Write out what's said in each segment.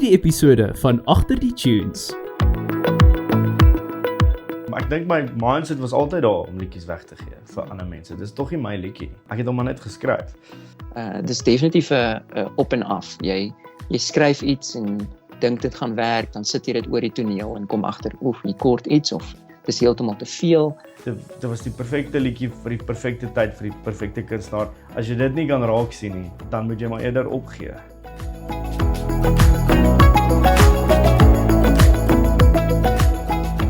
hierdie episode van Agter die Tunes. Maar ek dink my mindset was altyd daar om liedjies weg te gee vir ander mense. Dis tog nie my liedjie. Ek het hom maar net geskryf. Dis definitief 'n op en af. Jy skryf iets en dink dit gaan werk, dan sit jy dit oor die toneel en kom agter, jy kort iets of dis heeltemal te veel. Dit was die perfekte liedjie vir die perfekte tyd vir die perfekte kunstenaar. As jy dit nie kan raak sien nie, dan moet jy maar eerder opgee.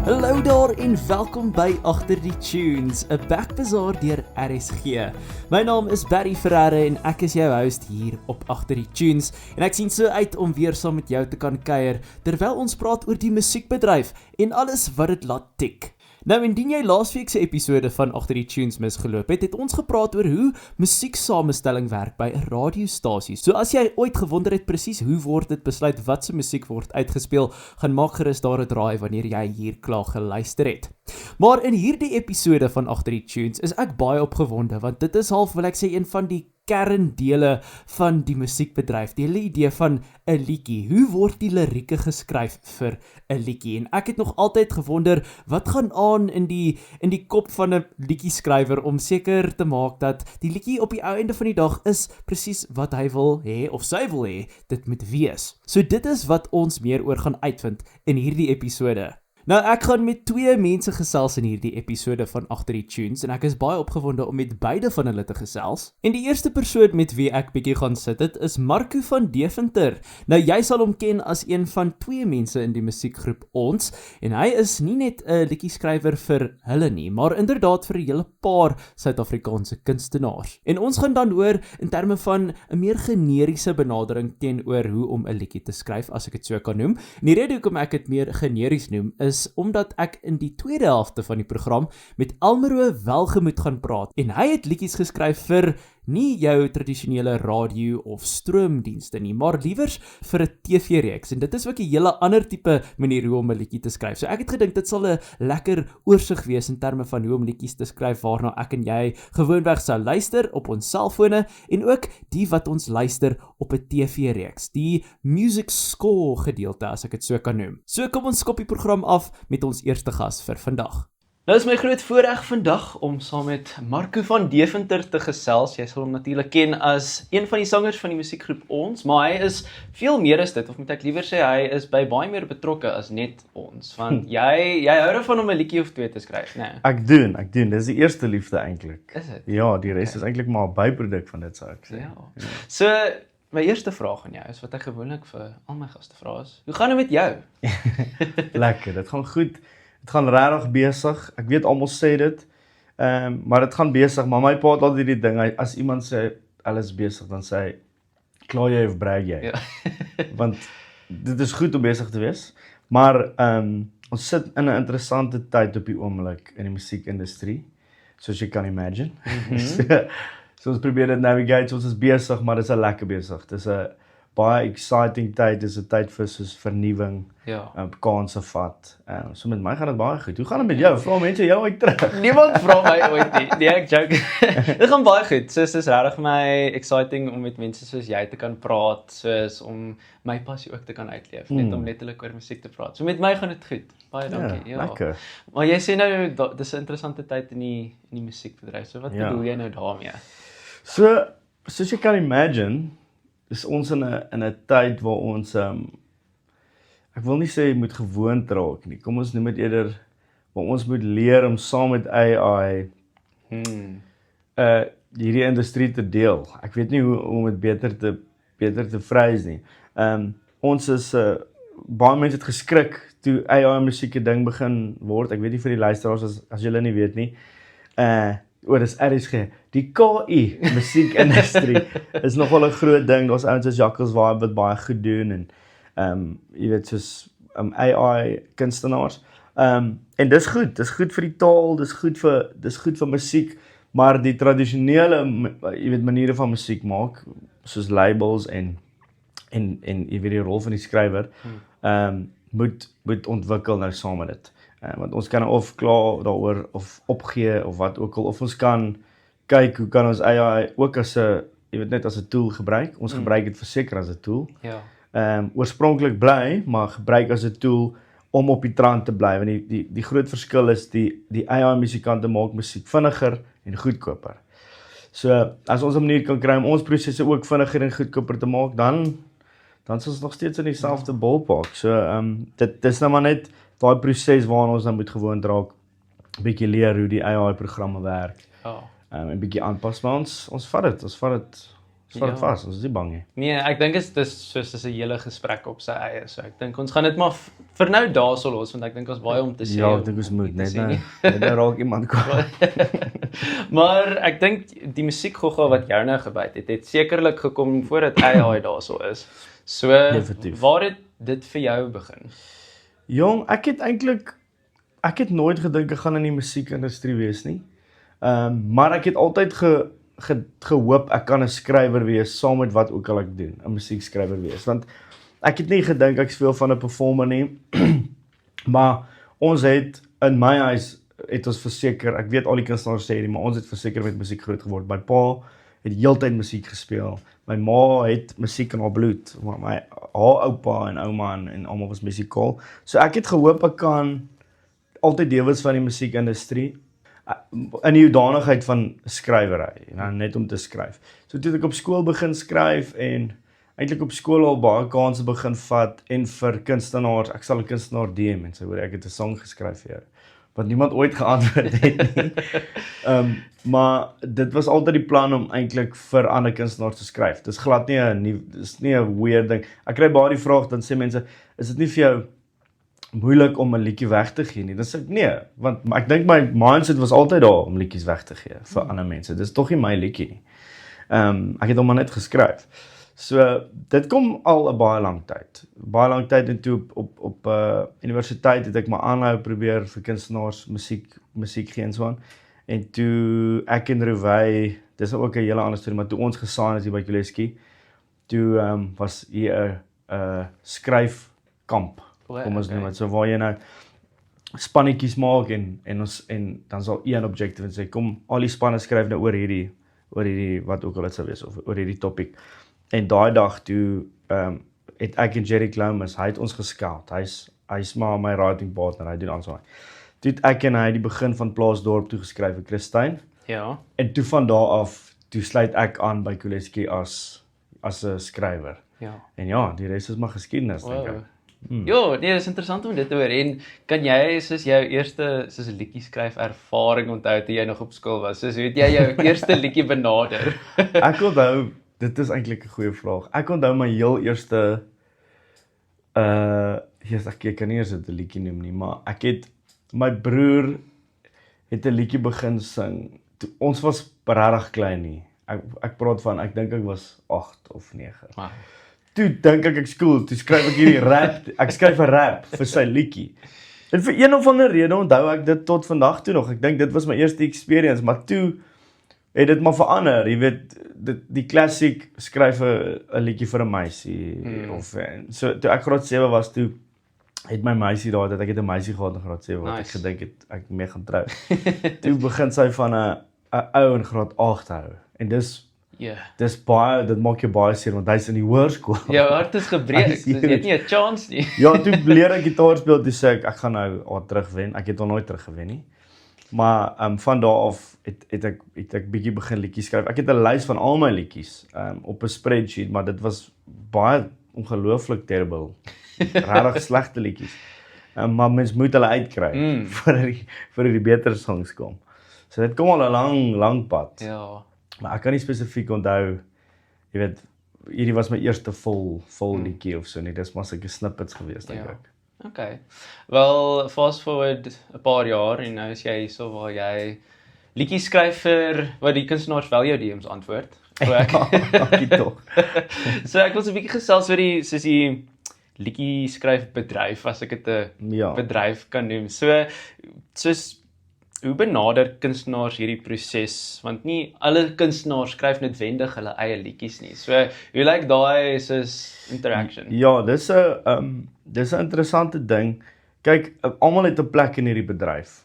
Hallo daar en welkom by Agter die Tunes, 'n backbazaar deur RSG. My naam is Barry Ferreira en ek is jou host hier op Agter die Tunes en ek sien so uit om weer saam met jou te kan kuier terwyl ons praat oor die musiekbedryf en alles wat dit laat tik. Nou, indien jy laasweek se episode van Agter die Tunes misgeloop het ons gepraat oor hoe musieksamestelling werk by 'n radiostasie. So as jy ooit gewonder het presies hoe word dit besluit wat se musiek word uitgespeel, gaan maak gerus daar 'n draai wanneer jy hier klaar geluister het. Maar in hierdie episode van Agter die Tunes is ek baie opgewonde want dit is half, wil ek sê, een van die kerndele van die musiekbedryf, die hele idee van 'n liedjie. Hoe word die lirieke geskryf vir 'n liedjie? En ek het nog altyd gewonder, wat gaan aan in die kop van 'n liedjieskrywer om seker te maak dat die liedjie op die ou einde van die dag is presies wat hy wil hê of sy wil hê dit moet wees. So dit is wat ons meer oor gaan uitvind in hierdie episode. Nou, ek gaan met twee mense gesels in hierdie episode van Agter die Tunes en ek is baie opgewonde om met beide van hulle te gesels. En die eerste persoon met wie ek bietjie gaan sit het is Marco van Deventer. Nou, jy sal hom ken as een van twee mense in die musiekgroep Ons en hy is nie net 'n liedjieskrywer vir hulle nie, maar inderdaad vir 'n hele paar Suid-Afrikaanse kunstenaars. En ons gaan dan hoor in terme van 'n meer generiese benadering teenoor hoe om 'n liedjie te skryf, as ek dit so kan noem. En die rede hoekom ek dit meer generies noem is omdat ek in die tweede helfte van die program met Elmero Welgemoed gaan praat en hy het liedjies geskryf vir nie jou tradisionele radio of stroomdienste nie, maar liewers vir 'n TV-reeks en dit is ook 'n hele ander tipe manier hoe om 'n liedjie te skryf. So ek het gedink dit sal 'n lekker oorsig wees in terme van hoe om liedjies te skryf waarna ek en jy gewoonweg sou luister op ons selfone en ook die wat ons luister op 'n TV-reeks, die music score gedeelte, as ek dit so kan noem. So kom ons skop die program af met ons eerste gas vir vandag. Nou is my groot voorreg vandag om saam met Marco van Deventer te gesels. Jy sal hom natuurlik ken as een van die sangers van die musiekgroep Ons, maar hy is veel meer as dit, of moet ek liewer sê, hy is by baie meer betrokke as net Ons. Want jy hou daarvan om 'n liedjie of twee te skryf, né? Nee. Ek doen. Dis die eerste liefde eintlik. Is dit? Ja, die res is eintlik maar 'n byproduk van dit, sou ek sê. Ja. So, my eerste vraag aan jou is wat ek gewoonlik vir al my gaste vra is, hoe gaan dit met jou? Lekker, dit gaan goed. Dit gaan regtig besig. Ek weet almal sê dit. Maar dit gaan besig, maar my pa het altyd hierdie ding, as iemand sê hulle is besig, dan sê hy, klaar jy of brag jy? Ja. Want dit is goed om besig te wees, maar ons sit in 'n interessante tyd op die oomblik in die musiekindustrie, soos jy kan imagine. So ons probeer dit navigate, ons is besig, maar dit is 'n lekker besig. Dit is 'n baie exciting tyd, dit is 'n tyd vir soos vernuwing, kanse vat. So met my gaan dit baie goed. Hoe gaan dit met jou? Vra mense jou ooit terug? Niemand vra my ooit nie. Nee, ek joke. Dit gaan baie goed. So dit is regtig my exciting om met mense soos jy te kan praat, soos om my passie ook te kan uitleef, net om letterlik oor musiek te praat. So met my gaan dit goed. Baie dankie. Ja. Lekker. Maar jy sê nou dis 'n interessante tyd in die musiekbedryf. So wat bedoel jy nou daarmee? So soos jy kan imagine, is ons in 'n tyd waar ons ek wil nie sê jy moet gewoond raak nie. Kom ons noem dit eerder waar ons moet leer om saam met AI hierdie industrie te deel. Ek weet nie hoe om dit beter te phrase nie. Ons is baie mense het geskrik toe AI musiek 'n ding begin word. Ek weet nie vir die luisteraars as julle nie weet nie. Dis RSG. Die KI musiekindustrie is nogal 'n groot ding. Daar's ouens soos Jackals wat baie goed doen en jy weet soos AI kunstenaars. En dis goed vir die taal, dis goed vir musiek, maar die tradisionele jy weet maniere van musiek maak, soos labels en jy weet die rol van die skrywer, moet ontwikkel nou saam met dit. Want ons kan of klaar daaroor of opgee of wat ook al, of ons kan kyk hoe kan ons AI ook as 'n, jy weet net as 'n tool gebruik. Ons gebruik dit verseker as 'n tool. Ja. oorspronklik bly, maar gebruik as 'n tool om op die trant te bly. Want die groot verskil is die AI musikante maak musiek vinniger en goedkoper. So as ons 'n manier kan kry om ons prosesse ook vinniger en goedkoper te maak, dan is ons nog steeds in dieselfde ballpark. So dit is nou maar net daai proses waaraan ons nou moet gewoond raak, 'n bietjie leer hoe die AI programme werk. Ja. 'n bietjie aanpas, maar ons vat dit vas, ons is nie bang nie. Nee, ek dink dis 'n hele gesprek op sy eie. So ek dink ons gaan dit maar vir nou daarso los, want ek dink ons baie om te sê. Ja, ek dink ons moet net nou raak iemand kom. Maar ek dink die musiekgogga wat jou nou gebyt het sekerlik gekom voordat AI daarso is. So Definitief. waar het dit vir jou begin? Jong, ek het nooit gedink ek gaan in die musiekindustrie wees nie. Maar ek het altyd gehoop ek kan 'n skrywer wees saam met wat ook al ek doen, 'n musiekskrywer wees. Want ek het nie gedink ek speel van 'n performer nie. Maar ons het in my huis het ons verseker, ek weet al die kunstenaars sê dit, maar ons het verseker met musiek groot geword. My pa het heeltyd musiek gespeel. My ma het musiek in haar bloed. Haar oupa en ouma en almal was musikaal. So ek het gehoop ek kan altyd deel wees van die musiekindustrie in die hoedanigheid van skrywery, net om te skryf. So toe het ek op skool begin skryf en eintlik op skool al baie kansse begin vat en vir kunstenaars, ek sal 'n kunstenaar DM en sê hoor ek het 'n song geskryf vir jou, wat niemand ooit geantwoord het nie. Maar dit was altyd die plan om eintlik vir ander kunstenaars te skryf. Dis glad dis nie 'n weird ding. Ek kry baie die vraag, dan sê mense, is dit nie vir jou moeilik om 'n liedjie weg te gee nie? Dan sê ek nee, want ek dink my mindset was altyd daar om liedjies weg te gee vir ander mense. Dis tog nie my liedjie nie. Ek het hom maar net geskryf. So dit kom al 'n baie lang tyd. Baie lang tyd en toe op universiteit het ek maar aanhou probeer vir kunstenaars musiek gee en so aan. En toe ek en Rouwey, dis nou ook 'n hele ander storie, maar toe ons gesaai is hier by Kuleski, toe was hier 'n skryfkamp. Kom ons noem dit so, waar jy nou spannetjies maak en dan sal een objective en sê kom al die spanne skryf nou oor hierdie wat ook al dit sou wees of oor hierdie topic. En daai dag toe het ek en Jerry Clomas, hy het ons gescout. Hy's maar my writing partner, hy doen aansaai. Toe het ek en hy die begin van Plaasdorp toe geskryf vir Christine. Ja. En toe van daar af toe sluit ek aan by Kuleski as 'n skrywer. Ja. En ja, die res is maar geskiedenis dink ek. Ja, nee, dis interessant om dit te hoor. En kan jy soos jou eerste soos 'n liedjie skryf ervaring onthou toe jy nog op skool was? Soos weet jy jou eerste liedjie benader? Ek onthou, dit is eintlik 'n goeie vraag. Ek onthou my heel eerste ek kan nie eens 'n liedjie noem nie, maar my broer het 'n liedjie begin sing. Ons was regtig klein nie. Ek praat van, ek dink ek was 8 of 9. Wow. Toe dink ek skool, toe skryf ek hierdie rap, ek skryf 'n rap vir sy liedjie. En vir een of ander rede onthou ek dit tot vandag toe nog. Ek dink dit was my eerste experience, maar toe het dit maar verander. Jy weet, die klassiek skryf 'n liedjie vir 'n meisie of so toe ek graad 7 was toe het my meisie daar dat ek het 'n meisie gehad in graad 7 wat ek gedink het ek mee gaan trou. Toe begin sy van 'n ou in graad 8 hou. En dis baie, dit maak jou baie seer want hy's in die hoërskool. Jou hart is gebreek. Jy het nie 'n chance nie. Ja, toe leer ek gitaar speel, toe sê ek gaan nou terugwen. Ek het nog nooit teruggewen nie. Maar van daar af het ek bietjie begin liedjies skryf. Ek het 'n lys van al my liedjies op 'n spreadsheet, maar dit was baie ongelooflik terrible. Regtig slegte liedjies. Maar mens moet hulle uitkry vir die beter songs kom. So dit kom al 'n lang pad. Ja. Maar ek kan nie spesifiek onthou, jy weet, hierdie was my eerste vol liedjie of so nie. Dis maar sulke snippets gewees dink ek. Okay. Wel, fast forward 'n paar jaar en nou is jy hierso waar jy liedjies skryf vir wat die kunstenaars wel jou DM's antwoord. Dankie tog. So ek wil so 'n bietjie gesels oor die liedjie skryf bedryf, as ek dit 'n bedryf kan noem. Soos hoe benader kunstenaars hierdie proses? Want nie alle kunstenaars skryf noodwendig hulle eie liedjies nie. So hoe lyk daai soos interaction? Ja, dis 'n interessante ding. Kyk, almal het 'n plek in hierdie bedryf.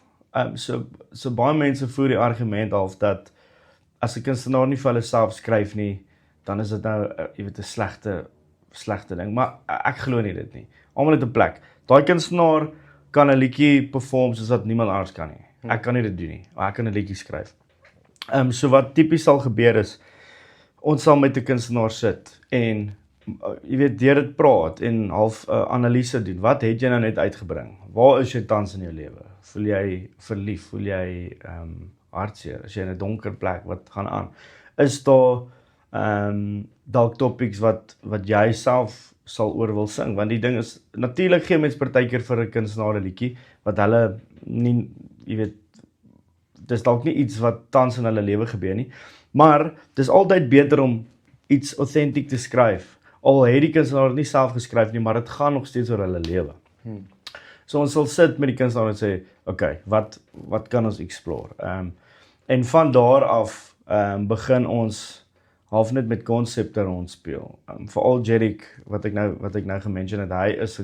So baie mense voer die argument half dat as 'n kunstenaar nie vir hulle self skryf nie, dan is dit nou jy weet 'n slegte slegte ding, maar ek glo nie dit nie. Almal het 'n plek. Daai kunstenaar kan 'n liedjie perform soos wat niemand anders kan nie. Ek kan nie dit doen nie, maar ek kan 'n liedjie skryf. So wat tipies sal gebeur is, ons sal met 'n kunstenaar sit en jy weet, deur dit praat en half analise doen. Wat het jy nou net uitgebring? Waar is jy tans in jou lewe? Voel jy verlief? Voel jy hartseer? Is jy in 'n donker plek? Wat gaan aan? Is daar dalk topics wat jy self sal oor wil sing? Want die ding is, natuurlik gee mens partykeer vir 'n kunstenaar 'n liedjie wat hulle nie, jy weet, dis dalk nie iets wat tans in hulle lewe gebeur nie, maar dis altyd beter om iets authentic te skryf. Al het die kunstenaar nie self geskryf nie, maar dit gaan nog steeds oor hulle lewe. So ons sal sit met die kunstenaar en sê, okay, wat kan ons explore? En van daar af begin ons half net met konsepte rondspeel. Veral Jerick, wat ek nou gemention het, hy is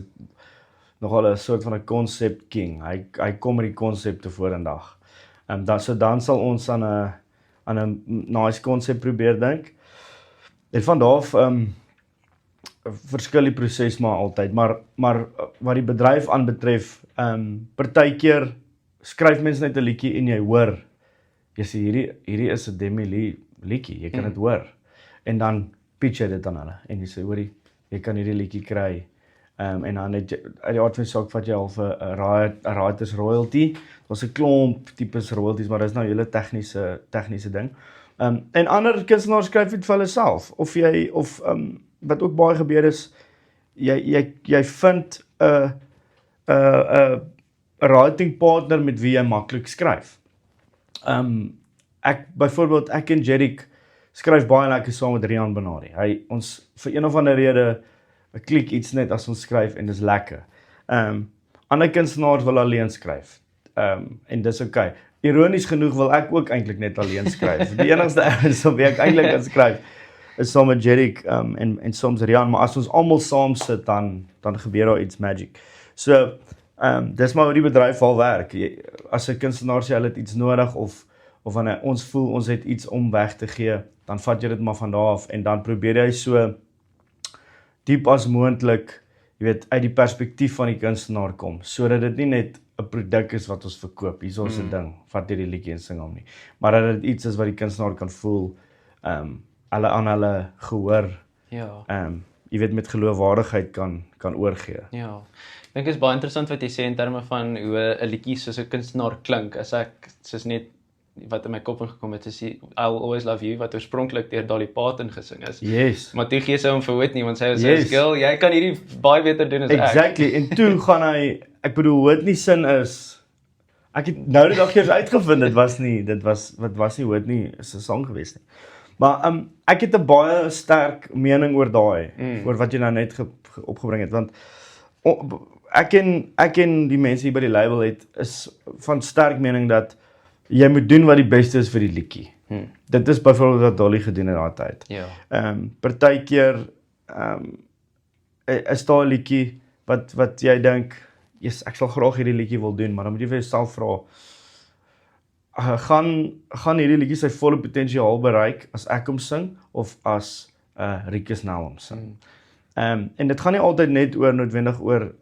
nogal 'n soort van 'n concept king. Hy kom met die konsepte vorendag. Dan sal ons aan 'n nice konsep probeer dink. En van daar af verskil die proses maar altyd, maar wat die bedryf aanbetref, partykeer skryf mense net 'n liedjie en jy hoor, jy sê hierdie is 'n Demi liedjie, jy kan dit hoor. En dan pitch jy dit aan hulle en jy sê, hoorie, jy kan hierdie liedjie kry. En dan uit die aard van die saak vat jy al vir 'n writers royalty. Daar's 'n klomp tipes royalties, maar dis nou 'n hele tegniese ding. En ander kunstenaars skryf dit vir hulle self, of wat ook baie gebeur is, jy vind 'n writing partner met wie jy maklik skryf. Ek en Jerick skryf baie lekker saam met Rian Benardi. Ons vir een of ander rede klik iets net as ons skryf en dis lekker. Ander kunstenaars wil alleen skryf. En dis okay. Ironies genoeg wil ek ook eintlik net alleen skryf. Die enigste ouens wie ek eintlik kan skryf is saam met Jerick en soms Rian, maar as ons almal saam sit dan gebeur daar iets magic. So dis maar hoe die bedryf al werk. As 'n kunstenaar sê hulle het iets nodig of wanneer ons voel ons het iets om weg te gee, dan vat jy dit maar van daar af en dan probeer jy so diep as moontlik, jy weet, uit die perspektief van die kunstenaar kom, sodat dit nie net 'n produk is wat ons verkoop. Hier is ons 'n ding, vat hierdie liedjie en sing hom nie. Maar dat dit iets is wat die kunstenaar kan voel, hulle aan hulle gehoor, jy weet, met geloofwaardigheid kan oorgee. Ja. Ek dink dit is baie interessant wat jy sê in terme van hoe 'n liedjie soos 'n kunstenaar klink. As ek soos net wat in my kop ingekom het, is I'll Always Love You, wat oorspronklik deur Dolly Parton gesing is. Yes. Maar toe gee sy hom vir Whitney, want sy sê, "Girl, jy kan hierdie baie beter doen as ek." Exactly. En toe gaan hy, ek bedoel, Whitney sin is, ek het nou die dag eers uitgevind, dit was nie Whitney se sang gewees nie. Maar ek het 'n baie sterk mening oor daai, oor wat jy nou net opgebring het, want ek en die mense hier by die label is van sterk mening dat jy moet doen wat die beste is vir die liedjie. Dit is byvoorbeeld wat Dolly gedoen het daai tyd. Ja. Partykeer is daar 'n liedjie wat jy dink, yes, ek sal graag hierdie liedjie wil doen, maar dan moet jy vir jouself vra, gaan hierdie liedjie sy volle potensiaal bereik as ek hom sing of as Rikus Nel hom sing? En dit gaan nie altyd net noodwendig oor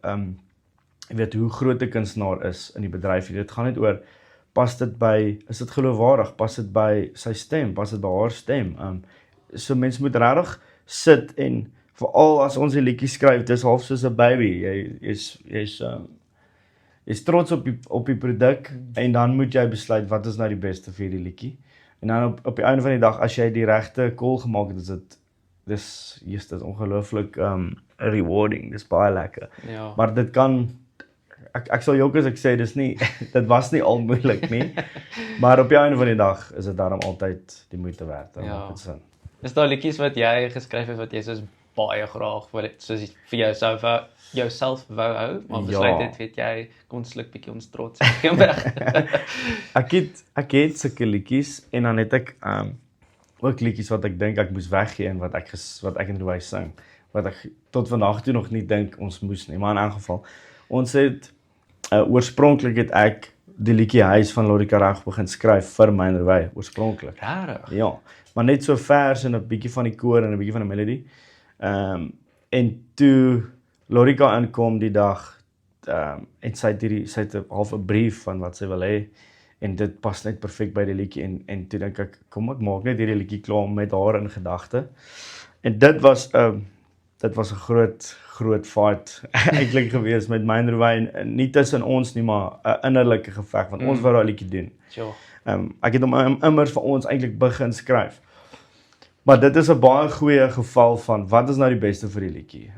jy weet hoe groot 'n kunstenaar is in die bedryf. Dit gaan net oor, is dit geloofwaardig, pas dit by sy stem, pas dit by haar stem. So mense moet regtig sit en veral as ons 'n liedjie skryf, dis half soos 'n baby. Jy's trots op die produk en dan moet jy besluit wat is nou die beste vir die liedjie. En dan op die einde van die dag, as jy die regte call gemaak het, dis ongelooflik rewarding, dis baie lekker. Ja. Maar dit kan, ek sal jok as ek sê, dit was nie al moeilik nie, maar op die einde van die dag is dit daarom altyd die moeite werd. Is daar liedjies wat jy geskryf het wat jy soos baie graag soos vir jouself wou hou, maar besluit het, weet jy, kom sluk bietjie ons trots en weg. Ek het sulke liedjies en dan het ek ook liedjies wat ek dink ek moes weggee en wat ek en Louis sing, wat ek tot vandag toe nog nie dink ons moes nie, maar in 'n geval, ons het oorspronklik het ek die liedjie Huis van Lori Karag begin skryf vir my en Louis, oorspronklik. Rarig. Ja, maar net so vers en 'n bietjie van die koor en 'n bietjie van 'n melodie. En toe Lorika inkom die dag en sy het 'n half 'n brief van wat sy wil hê en dit pas net perfek by die liedjie en toe dink ek kom ek maak net hierdie liedjie klaar met haar in gedagte. En dit was 'n groot fight eintlik gewees met my en Rowyn, nie tussen ons nie, maar 'n innerlike geveg want ons wou daai liedjie doen. Sure. Ek het hom immers vir ons eintlik begin skryf. Maar dit is 'n baie goeie geval van wat is nou die beste vir die liedjie.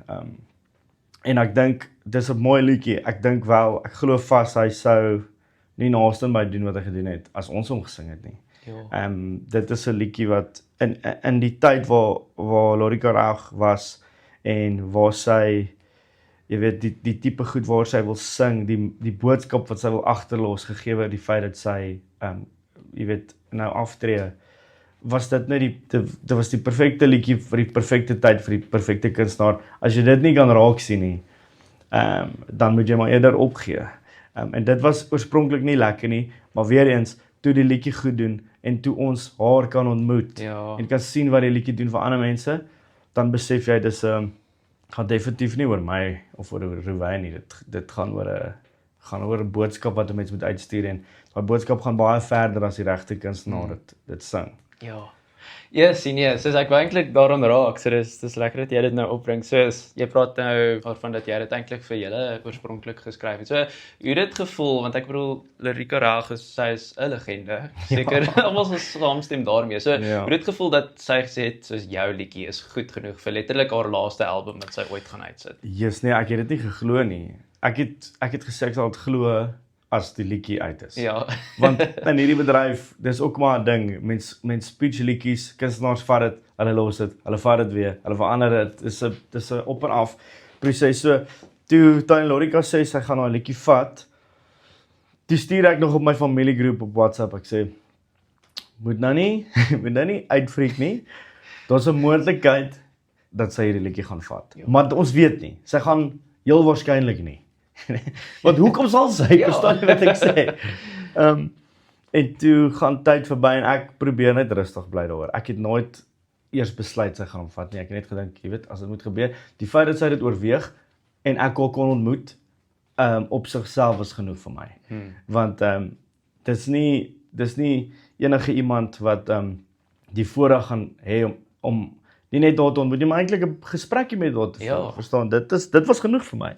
En ek dink dis 'n mooi liedjie. Ek glo vas hy sou nie naaste by doen wat hy gedoen het as ons hom gesing het nie. Ja. Dit is 'n liedjie wat in die tyd waar Lorika reg was en waar sy jy weet die tipe goed waar sy wil sing, die boodskap wat sy wil agterlos gegee die feit dat sy jy weet nou aftree, was dit net dit was die perfekte liedjie vir die perfekte tyd vir die perfekte kunstenaar. As jy dit nie kan raak sien nie, dan moet jy maar eerder opgee. En dit was oorspronklik nie lekker nie, maar weer eens toe die liedjie goed doen en toe ons haar kan ontmoet en kan sien wat die liedjie doen vir ander mense, dan besef jy dis gaan definitief nie oor my of oor Rowyn nie. Dit gaan oor 'n boodskap wat 'n mens moet uitstuur en daai boodskap gaan baie verder as die regte kunstenaar dit sing. Ja. Ja, sien jy, soos ek wou eintlik daaraan raak, so dis lekker dat jy dit nou opbring. Soos jy praat nou daarvan dat jy dit eintlik vir julle oorspronklik geskryf het. So hoe dit gevoel, want ek bedoel Lorika reg sy is 'n legende. Seker almal sal saamstem daarmee. So hoe dit gevoel dat sy gesê het soos jou liedjie is goed genoeg vir letterlik haar laaste album wat sy ooit gaan uitsit. Jesus nee, ek het dit nie geglo nie. Ek het gesê ek sal dit glo as die liedjie uit is. Ja. Want in hierdie bedryf, dis ook maar 'n ding. Mens speech liedjies, kunstenaars vat dit, hulle los dit, hulle vat dit weer, hulle verander dit. Dis 'n op en af proses. So toe Tannie Lorika sê sy gaan haar liedjie vat, toe stuur ek nog op my familiegroep op WhatsApp. Ek sê moet nou nie uitfreak nie. Daar's 'n moontlikheid dat sy hierdie liedjie gaan vat. Maar ons weet nie. Sy gaan heel waarskynlik nie. Want hoekom sal sy? Verstaan jy wat ek sê? En toe gaan tyd verby en ek probeer net rustig bly daaroor. Ek het nooit eers besluit sy gaan hom vat nie. Ek het net gedink, jy weet, as dit moet gebeur, die feit dat sy dit oorweeg en ek haar kon ontmoet, op sigself is genoeg vir my. Want dis nie enige iemand wat die voorreg gaan hê om nie net daar te ontmoet nie, maar eintlik 'n gesprekkie met haar te voer. Verstaan? Dit was genoeg vir my.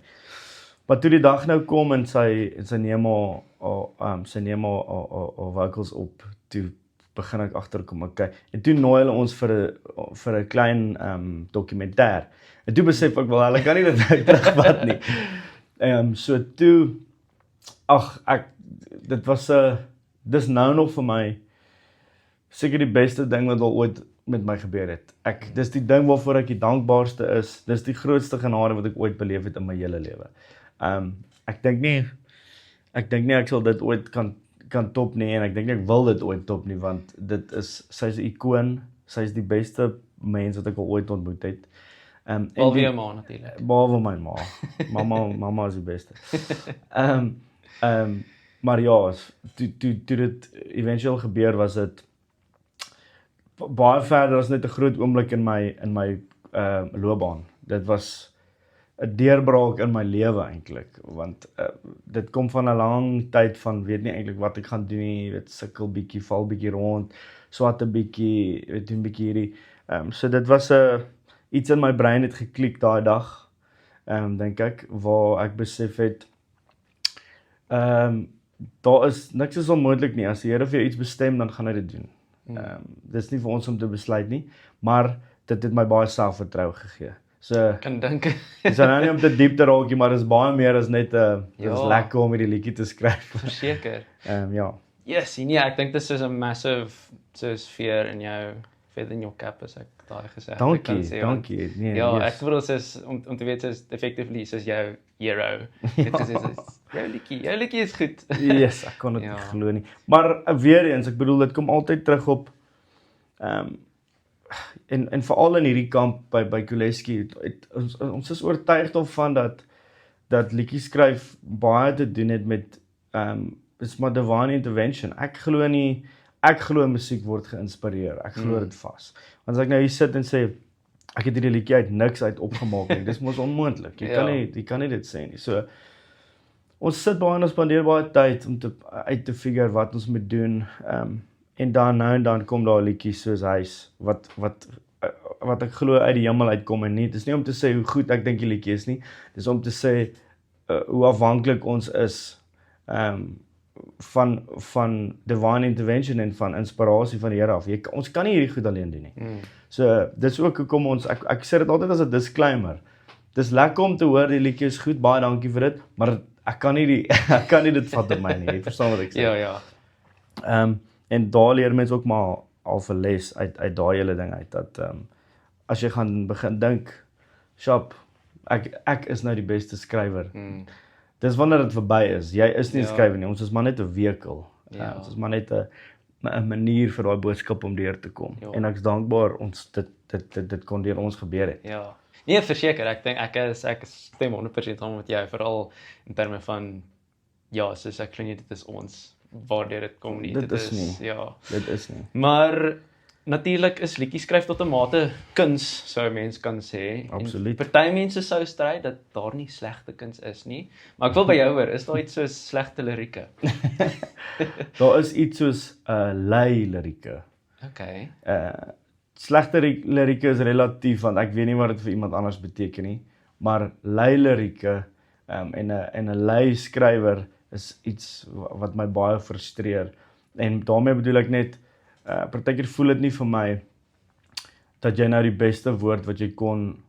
Maar toe die dag nou kom en sy neem haar vocals op, toe begin ek agterkom, okay. En toe nooi hulle ons vir 'n klein dokumentêr. En toe besef ek wel, hulle kan nie dit nou terugvat nie. So toe, dis nou nog vir my seker die beste ding wat al ooit met my gebeur het. Dis die ding waarvoor ek die dankbaarste is. Dis die grootste genade wat ek ooit beleef het in my hele lewe. Ek dink nie ek sal dit ooit kan top nie en ek dink nie ek wil dit ooit top nie want sy's 'n ikoon, sy's die beste mens wat ek al ooit ontmoet het. Behalwe jou ma natuurlik. Behalwe my ma. Mamma is die beste. Maar ja, toe dit eventueel gebeur was dit baie verder as net 'n groot oomblik in my loopbaan. Dit was 'n deurbraak in my lewe eintlik, want dit kom van 'n lang tyd van weet nie eintlik wat ek gaan doen nie, weet sukkel bietjie, val bietjie rond, swat 'n bietjie, weet doen bietjie hierdie. So dit was iets in my brein het geklik daai dag. Dink ek waar ek besef het daar is niks is onmoontlik nie. As die Here vir jou iets bestem, dan gaan hy dit doen. Dis nie vir ons om te besluit nie, maar dit het my baie selfvertroue gegee. So kan dink. Dis nou nie om te diep te raak nie, maar dis baie meer as net dit is lekker om hierdie liedjie te skryf. Verseker. Ja. Yes, nee, ek dink dis is 'n massive fear in jou feather in your cap as ek daai gesê het. Dankie. Nee, ja, ek bedoel soos om te weet soos effectively soos jou hero. Dit gesê is jou liedjie is goed. Yes, ek kon dit nie glo nie. Maar weer eens, ek bedoel dit kom altyd terug op en veral in hierdie kamp by Kuleski, ons is oortuig daarvan dat liedjies skryf baie te doen het met is maar divine intervention. Ek glo musiek word geïnspireer. Ek glo dit vas. Want as ek nou hier sit en sê ek het hierdie liedjie uit niks uit opgemaak nie. Dis mos onmoontlik. Ja. Jy kan nie dit sê nie. So ons sit baie en ons spandeer baie tyd om uit te figure wat ons moet doen. En dan kom daar liedjies soos Huis wat ek glo uit die hemel uitkom en nie. Dis nie om te sê hoe goed ek dink die liedjie is nie. Dis om te sê hoe afhanklik ons is van divine intervention en van inspirasie van die Here af. Ons kan nie hierdie goed alleen doen nie. So dis ook hoekom ek sê dit altyd as 'n disclaimer. Dis lekker om te hoor die liedjie is goed, baie dankie vir dit, maar ek kan nie dit vat op my nie. Jy verstaan wat ek sê. Ja. En daar leer mense ook maar al 'n les uit daai hele ding uit dat as jy gaan begin dink, "Shop, ek is nou die beste skrywer." Dis wanneer dit verby is. Jy is nie 'n skrywer nie. Ons is maar net 'n vehikel. Ons is maar net 'n manier vir daai boodskap om deur te kom. En ek is dankbaar ons dit kon deur ons gebeur het. Ja. Nee, verseker, ek dink ek stem 100% saam met jou, veral in terme van soos ek glo nie dit is ons waardeur dit kom nie. Dit is nie. Ja. Dit is nie. Maar natuurlik is liedjies skryf tot 'n mate kuns, sou 'n mens kan sê. Absoluut. Party mense sou stry dat daar nie slegte kuns is nie. Maar ek wil by jou hoor, is daar iets soos slegte lirieke? Daar is iets soos lei lirieke. Okay. Slegte lirieke is relatief want ek weet nie wat dit vir iemand anders beteken nie, maar lei lirieke en 'n lei skrywer is iets wat my baie frustreer. En daarmee bedoel ek net partykeer voel dit nie vir my dat jy nou die beste woord wat jy kon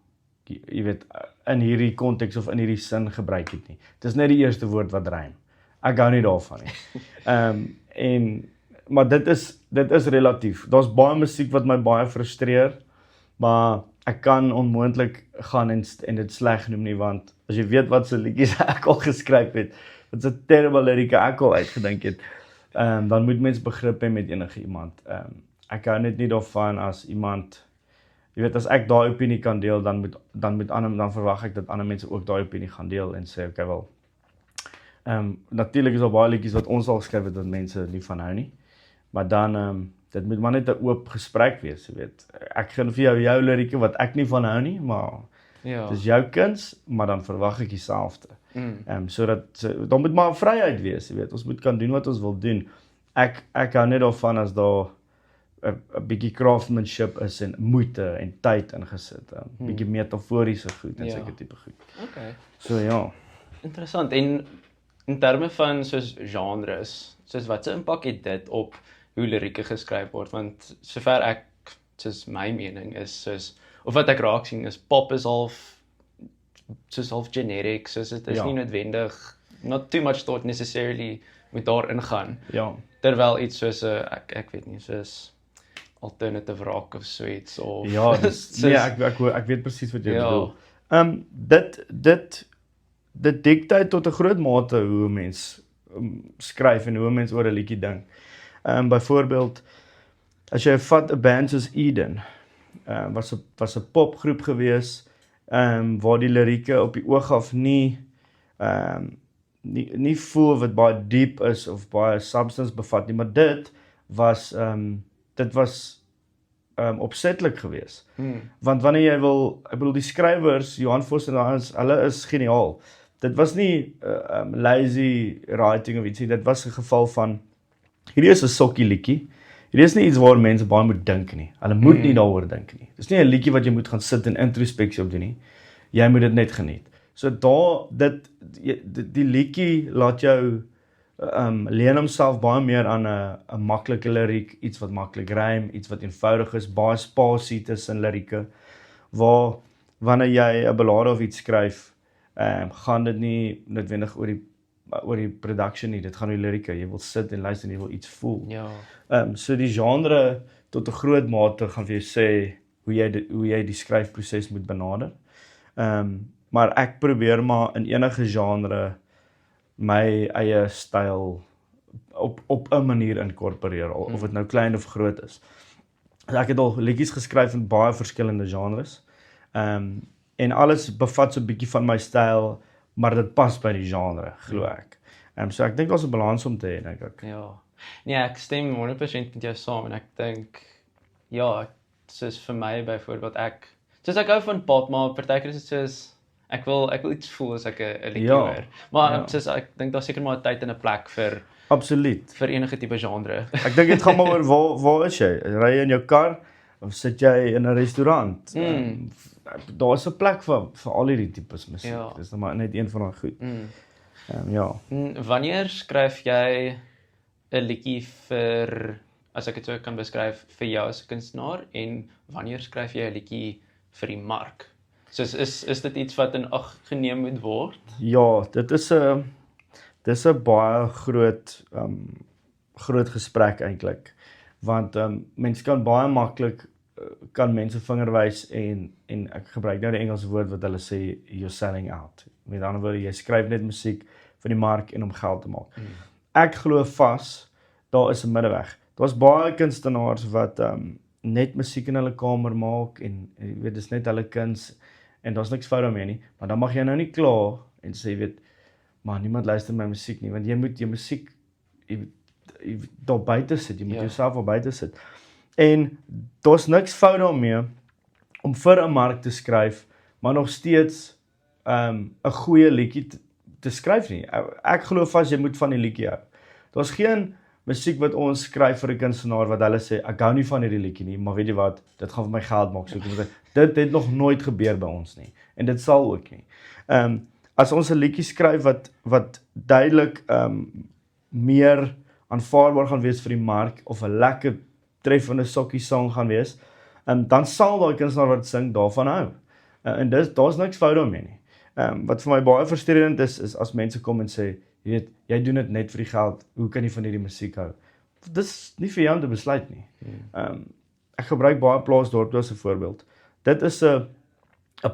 jy weet in hierdie konteks of in hierdie sin gebruik het nie. Dit is net die eerste woord wat rym. Ek hou nie daarvan nie. Maar dit is relatief. Daar's baie musiek wat my baie frustreer, maar ek kan onmoontlik gaan en dit sleg noem nie, want as jy weet wat se liedjies ek al geskryf het, wat se terrible lirieke ek al uitgedink het, dan moet mens begrip hê met enige iemand. Ek hou net nie daarvan as iemand, jy weet, as ek daai opinie kan deel, dan verwag ek dat ander mense ook daai opinie gaan deel en sê, okay wel. Natuurlik is daar baie liedjies wat ons al geskryf het wat mense nie van hou nie. Maar dan, dit moet maar net 'n oop gesprek wees, jy weet. Ek gaan vir jou lirieke wat ek nie van hou nie, maar dis jou kuns, maar dan verwag ek dieselfde. Dan moet maar vryheid wees, jy weet. Ons moet kan doen wat ons wil doen. Ek hou net daarvan as daar 'n bietjie craftsmanship is en moeite en tyd ingesit. Bietjie metaforiese goed en sulke tipe goed. Okay. So ja. Interessant. En in terme van soos genres, soos wat se impak het dit op hoe lirieke geskryf word? Want sover ek, soos my mening is, soos of wat ek raak sien is pop is half generic, soos dit is nie noodwendig, not too much thought necessarily moet daar ingaan. Ja. Terwyl iets soos ek weet nie, soos alternative rock of so iets of Ja, ek weet presies wat jy bedoel. Dit dikteer tot 'n groot mate hoe 'n mens skryf en hoe 'n mens oor 'n liedjie dink. Byvoorbeeld as jy vat 'n band soos Eden, was 'n popgroep gewees, waar die lirieke op die oog af nie voel of dit baie diep is of baie substance bevat nie, maar dit was opsetlik gewees. Want wanneer jy wil, ek bedoel die skrywers, Johan Vos en hulle is geniaal. Dit was nie lazy writing of iets nie, dit was 'n geval van, hierdie is 'n sokkie liedjie, hierdie is nie iets waar mense baie moet dink nie, hulle moet nie daaroor dink nie. Dis nie 'n liedjie wat jy moet gaan sit en introspeksie op doen nie, jy moet dit net geniet. So die liedjie laat jou leen homself baie meer aan 'n maklike liriek, iets wat maklik rym, iets wat eenvoudig is, baie spasie tussen lirieke, waar wanneer jy 'n ballade of iets skryf, gaan dit nie noodwendig oor die production nie, dit gaan oor die lirieke, jy wil sit en luister en jy wil iets voel. Ja. So die genre tot 'n groot mate gaan vir jou sê hoe jy die skryfproses moet benader. Maar ek probeer maar in enige genre my eie styl op 'n manier inkorporeer, of dit nou klein of groot is. Ek het al liedjies geskryf in baie verskillende genres. En alles bevat so 'n bietjie van my styl, maar dit pas by die genre, glo ek. So ek dink daar's 'n balans om te hê, dink ek. Ja. Nee, ek stem 100% met jou saam en ek dink, ja, soos vir my byvoorbeeld Soos ek hou van pop, maar partykeer is dit soos ek wil iets voel as ek 'n liedjie Ja, hoor. Maar ja. soos ek dink daar's seker maar 'n tyd en 'n plek Absoluut. vir enige tipe genre. Ek dink dit gaan maar oor waar is jy? Ry jy in jou kar of sit jy in 'n restaurant? Daar's 'n plek vir al hierdie tipes musiek. Ja. Dis nou maar net een van daai goed. Ja. Wanneer skryf jy 'n liedjie vir, as ek dit so kan beskryf, vir jou as 'n kunstenaar en wanneer skryf jy 'n liedjie vir die mark? Soos is dit iets wat in ag geneem moet word? Ja, dis 'n baie groot gesprek eintlik. Want mense kan baie maklik kan mense vinger wys en ek gebruik nou die Engelse woord wat hulle sê you're selling out. Met ander woorde, jy skryf net musiek vir die mark en om geld te maak. Ek glo vas daar is 'n middeweg. Daar's baie kunstenaars wat net musiek in hulle kamer maak en jy weet dis net hulle kuns en daar's niks fout daarmee nie, maar dan mag jy nou nie kla en sê jy weet maar niemand luister my musiek nie, want jy moet jou musiek jy daar buite sit, jy moet jouself daar buite sit. En daar's niks fout daarmee om vir 'n mark te skryf, maar nog steeds 'n goeie liedjie te skryf nie. Ek glo vas jy moet van die liedjie hou. Daar's geen musiek wat ons skryf vir 'n kunstenaar wat hulle sê ek hou nie van hierdie liedjie nie, maar weet jy wat, dit gaan vir my geld maak. So dit het nog nooit gebeur by ons nie en dit sal ook nie. As ons 'n liedjie skryf wat duidelik meer aanvaarbaar gaan wees vir die mark of 'n lekker treffende sokkie song gaan wees, dan sal daai kunstenaar wat sing daarvan hou. En daar's niks fout daarmee nie. Wat vir my baie frustrerend is as mense kom en sê, jy weet, jy doen dit net vir die geld, hoe kan jy van hierdie musiek hou? Dis nie vir jou om te besluit nie. Ek gebruik baie Plaasdorp as 'n voorbeeld. Dit is 'n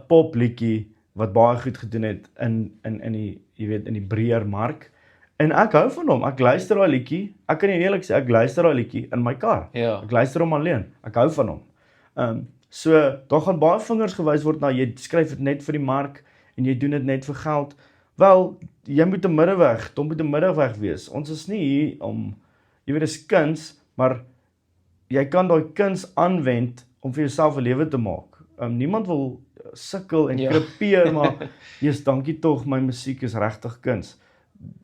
popliedjie wat baie goed gedoen het in die, jy weet, in die breër mark. En ek hou van hom. Ek luister daai liedjie. Ek kan nie eerlik sê ek luister daai liedjie in my kar. Ja. Ek luister hom alleen. Ek hou van hom. So daar gaan baie vingers gewys word na jy skryf dit net vir die mark en jy doen dit net vir geld. Wel, jy moet 'n middeweg, daar moet 'n middeweg wees. Ons is nie hier om jy weet dis kuns, maar jy kan daai kuns aanwend om vir jouself 'n lewe te maak. Niemand wil sukkel en krepeer, maar jy's dankie tog, my musiek is regtig kuns.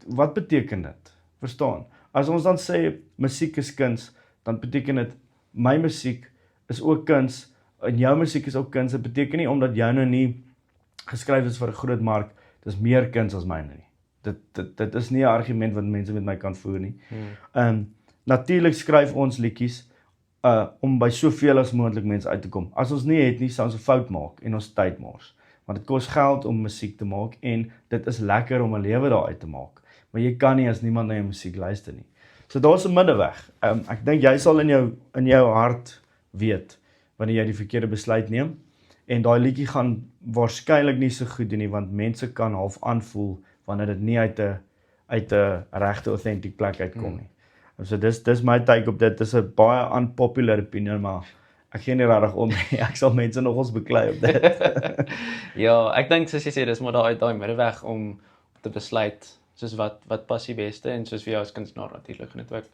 Wat beteken dit? Verstaan? As ons dan sê musiek is kuns, dan beteken dit my musiek is ook kuns en jou musiek is ook kuns. Dit beteken nie omdat jou nou nie geskryf is vir 'n groot mark, dis meer kuns as myne nie. Dit is nie 'n argument wat mense met my kan voer nie. Natuurlik skryf ons liedjies om by soveel as moontlik mense uit te kom. As ons nie het nie, sal ons 'n fout maak en ons tyd mors. Want dit kos geld om musiek te maak en dit is lekker om 'n lewe daar uit te maak. Maar jy kan nie as niemand na jou musiek luister nie. So daar's 'n middeweg. Ek dink jy sal in jou hart weet wanneer jy die verkeerde besluit neem en daai liedjie gaan waarskynlik nie so goed doen nie want mense kan half aanvoel wanneer dit nie uit 'n regte authentic plek uitkom nie. So dis my take op dit. Dis 'n baie unpopular opinie, maar ek gee nie regtig om nie. Ek sal mense nogals beklei op dit. Ja, ek dink soos jy sê, dis maar daai middeweg om te besluit soos wat pas die beste en soos vir jou as kunstenaar natuurlik gaan dit ook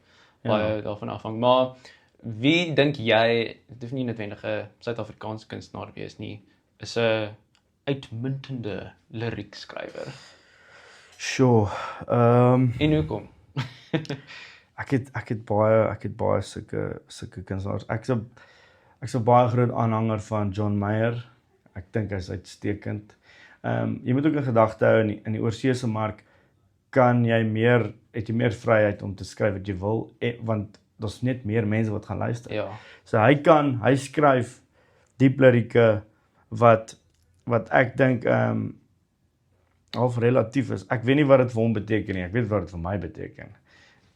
baie daarvan afhang. Maar wie dink jy, dit hoef nie noodwendig 'n Suid-Afrikaanse kunstenaar wees nie, is 'n uitmuntende liriekskrywer? Sure. En hoekom? Ek het baie sulke kunstenaars. Ek's 'n baie groot aanhanger van John Mayer. Ek dink hy's uitstekend. Jy moet ook in gedagte hou in die oorseese mark het jy meer vryheid om te skryf wat jy wil, want daar's net meer mense wat gaan luister. Ja. So hy skryf diep lirieke wat ek dink half relatief is. Ek weet nie wat dit vir hom beteken nie. Ek weet wat dit vir my beteken.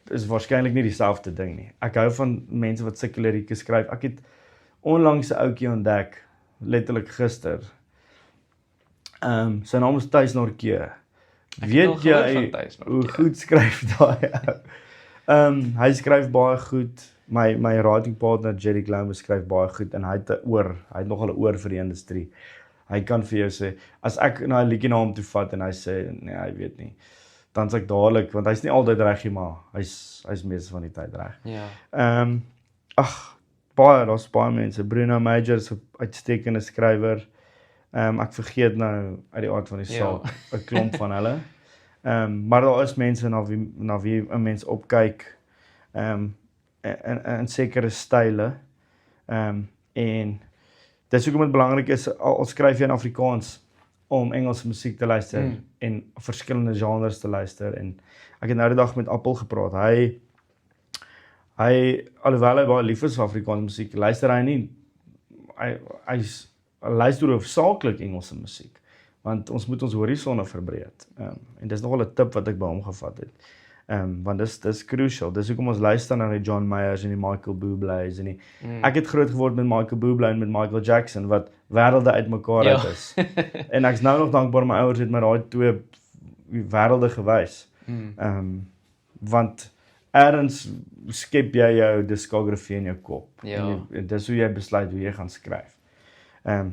Dit is waarskynlik nie dieselfde ding nie. Ek hou van mense wat sulke lirieke skryf. Ek het onlangs 'n ouetjie ontdek, letterlik gister. Sy naam is Thys Nortjee. Weet jy hoe goed skryf daai ou? Hy skryf baie goed. My writing partner Jerry Glauber skryf baie goed en hy het nogal 'n oor vir die industrie. Hy kan vir jou sê, as ek na 'n liedjie na hom toe vat en hy sê nee, hy weet nie, dan sê ek dadelik, want hy's nie altyd reg nie, maar hy's meeste van die tyd reg. Ja. daar's baie mense. Bruno Major is 'n uitstekende skrywer. Ek vergeet nou uit die aard van die saak 'n klomp van hulle. Maar daar is mense na wie 'n mens opkyk in sekere style. En dis hoekom dit belangrik is al skryf jy in Afrikaans om Engelse musiek te luister en verskillende genres te luister. En ek het nou die dag met Appel gepraat. Hy alhoewel hy baie lief is vir Afrikaanse musiek, luister hy nie. Hy luister hoofsaaklik Engelse musiek, want ons moet ons horisonne verbreed. En dis nogal 'n tip wat ek by hom gevat het. Want dis crucial. Dis hoekom ons luister na die John Mayers en die Michael Bublé's en ek het groot geword met Michael Bublé en met Michael Jackson wat wêrelde uitmekaar uit is. En ek's nou nog dankbaar my ouers het my daai twee wêrelde gewys. Want ergens skep jy jou diskografie in jou kop. En dis hoe jy besluit hoe jy gaan skryf.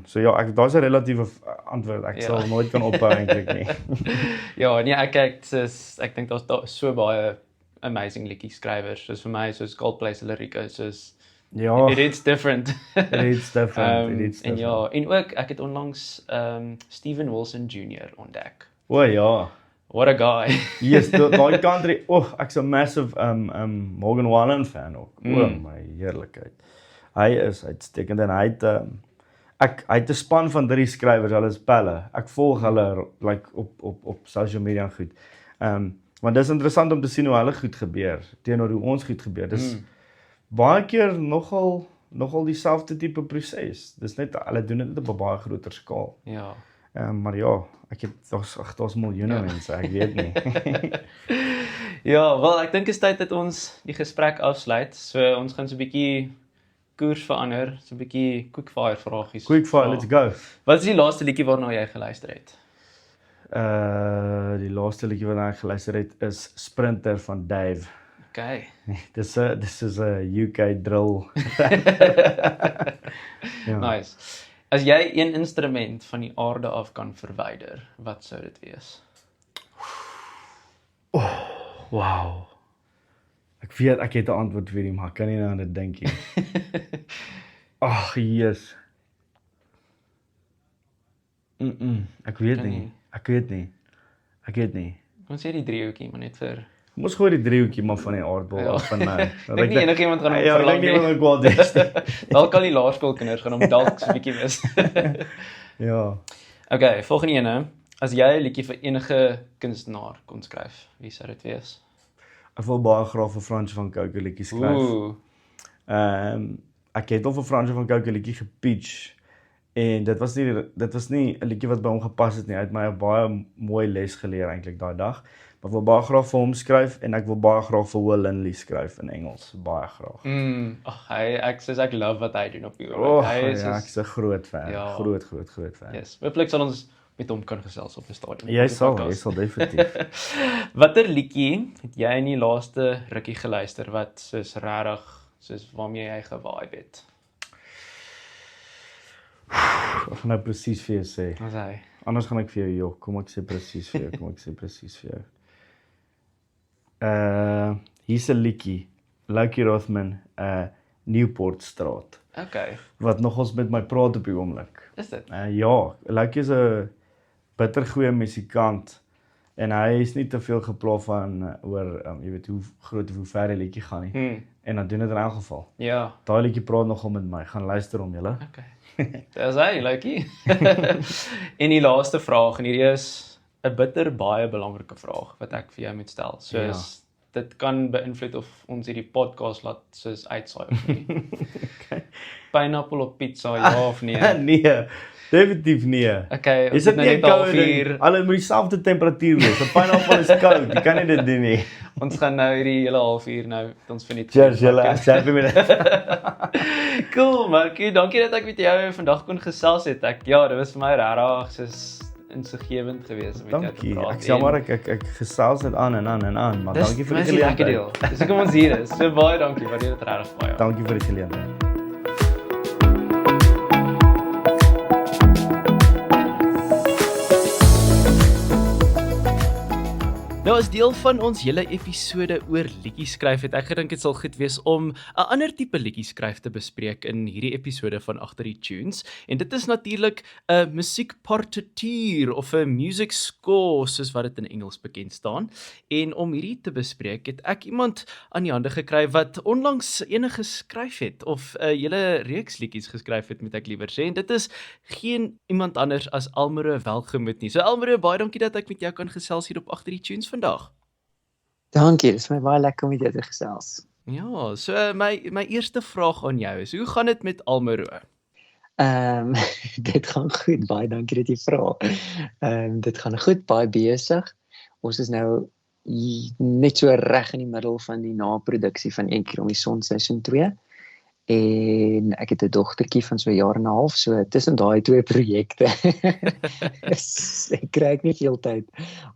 So ja, daar's 'n relatiewe antwoord. Ek sal nooit kan ophou eintlik nie. Ja, nee, ek dink daar's so baie amazing liedjie skrywers. Soos vir my, soos Coldplay se lirieke, soos it's different. It's different. En ja, en ook ek het onlangs Steven Wilson Jr. ontdek. O ja. What a guy. Yes, daai country. Ek's 'n massive Morgan Wallen fan ook. My heerlikheid. Hy is uitstekend en hy het 'n span van 3 skrywers, hulle is pelle. Ek volg hulle like op social media en goed. Want dis interessant om te sien hoe hulle goed gebeur teenoor hoe ons goed gebeur. Dis baie keer nogal dieselfde tipe proses. Dis net hulle doen dit op 'n baie groter skaal. Ja. Maar ja, daar's miljoene mense, ek weet nie. Ja, wel ek dink dit is tyd dat ons die gesprek afsluit. So ons gaan so 'n bietjie koers verander, so 'n bietjie quickfire vragies. Quickfire, let's go. Wat is die laaste liedjie waarna jy geluister het? Die laaste liedjie wat ek geluister het is Sprinter van Dave. Okay. Dis is 'n UK drill. Nice. As jy een instrument van die aarde af kan verwyder, wat sou dit wees? Wow. Ek weet ek het 'n antwoord vir hom, maar ek kan nie nou aan dit dink nie. Ag, Jesus. Ek weet nie. Ek weet nie. Ons sê die driehoekie, maar net vir Ons gooi die driehoekie maar van die aardbol af van my. Ek nie enigiemand gaan hom verlang verlang nie. nie. Ja, ek kwaad is. Dalk al die laerskoolkinders gaan hom dalk so 'n bietjie mis. Ja. Okay, volgende ene. As jy 'n liedjie vir enige kunstenaar kon skryf, wie sou dit wees? Ek wil baie graag vir Fransje van Cocq liedjie skryf. Ek het al vir Fransje van Cocq liedjie gepitch en dit was nie 'n liedjie wat by hom gepas het nie. Hy het my 'n baie mooi les geleer eintlik daai dag. Maar ek wil baie graag vir hom skryf en ek wil baie graag vir Will Lindley skryf in Engels, baie graag. Ek love wat hy doen op die Hy is ek's 'n groot fan. Groot fan. Yes. Hooplik sal ons met hom kan gesels op 'n stadium. Jy sal definitief. Watter liedjie het jy in die laaste rukkie geluister wat soos regtig soos waarmee jy gevibe het? Ek gaan nou presies vir jou sê. Wat is hy? Anders gaan ek vir jou jok. Kom ek sê presies vir jou. Hier's 'n liedjie, Lucky Rothman, Newportstraat. Okay. Wat nogals met my praat op die oomblik. Is dit? Ja, Lucky is 'n bittergoeie musikant en hy is nie te veel gepla van oor jy weet hoe groot of hoe ver die liedjie gaan nie. En dan doen dit in elk geval. Ja. Daai liedjie praat nogal met my. Gaan luister hom julle. Okay. Dis hy, Lucky. En die laaste vraag en hierdie is 'n baie belangrike vraag wat ek vir jou moet stel. Soos dit kan beïnvloed of ons hierdie podcast laat soos uitsaai of nie. Okay. Pineapple op pizza, ja of nee? Nee, definitief nee. Okay, Is dit nie 'n koue ding? Hulle moet dieselfde temperatuur wees. 'n Pineapple is koud. Jy kan nie dit doen nie. Ons gaan nou hierdie hele halfuur nou ons vind Cheers julle. Ek sê vir my. Cool, Markie. Dankie dat ek met jou vandag kon gesels het. Dit was vir my regtig soos insiggewend geweest om met jou te praat. Ek sê maar ek gesels dit aan, maar dankie vir die geleentheid. Dis hoekom ons hier is. So baie dankie, waardeer dit regtig baie. Dankie vir die geleentheid. Nou as deel van ons hele episode oor liedjies skryf het ek gedink dit sal goed wees om 'n ander tipe liedjies skryf te bespreek in hierdie episode van Agter die Tunes en dit is natuurlik 'n musiekpartituur of 'n music score soos wat dit in Engels bekend staan. En om hierdie te bespreek het ek iemand aan die hande gekry wat onlangs enige geskryf het of 'n hele reeks liedjies geskryf het moet ek liewer sê en dit is geen iemand anders as Almero Welgemoed nie. So Almero, baie dankie dat ek met jou kan gesels hier op Agter die Tunes vandag. Dankie, dit is my baie lekker om met jou te gesels. Ja, so my eerste vraag aan jou is, hoe gaan dit met Almero? Dit gaan goed, baie dankie dat jy vra. Dit gaan goed, baie besig. Ons is nou net so reg in die middel van die naproduksie van Een keer om die son seisoen 2. En ek het 'n dogtertjie van so 'n jaar en 'n half, so tussen daai twee projekte ek kry nie veel tyd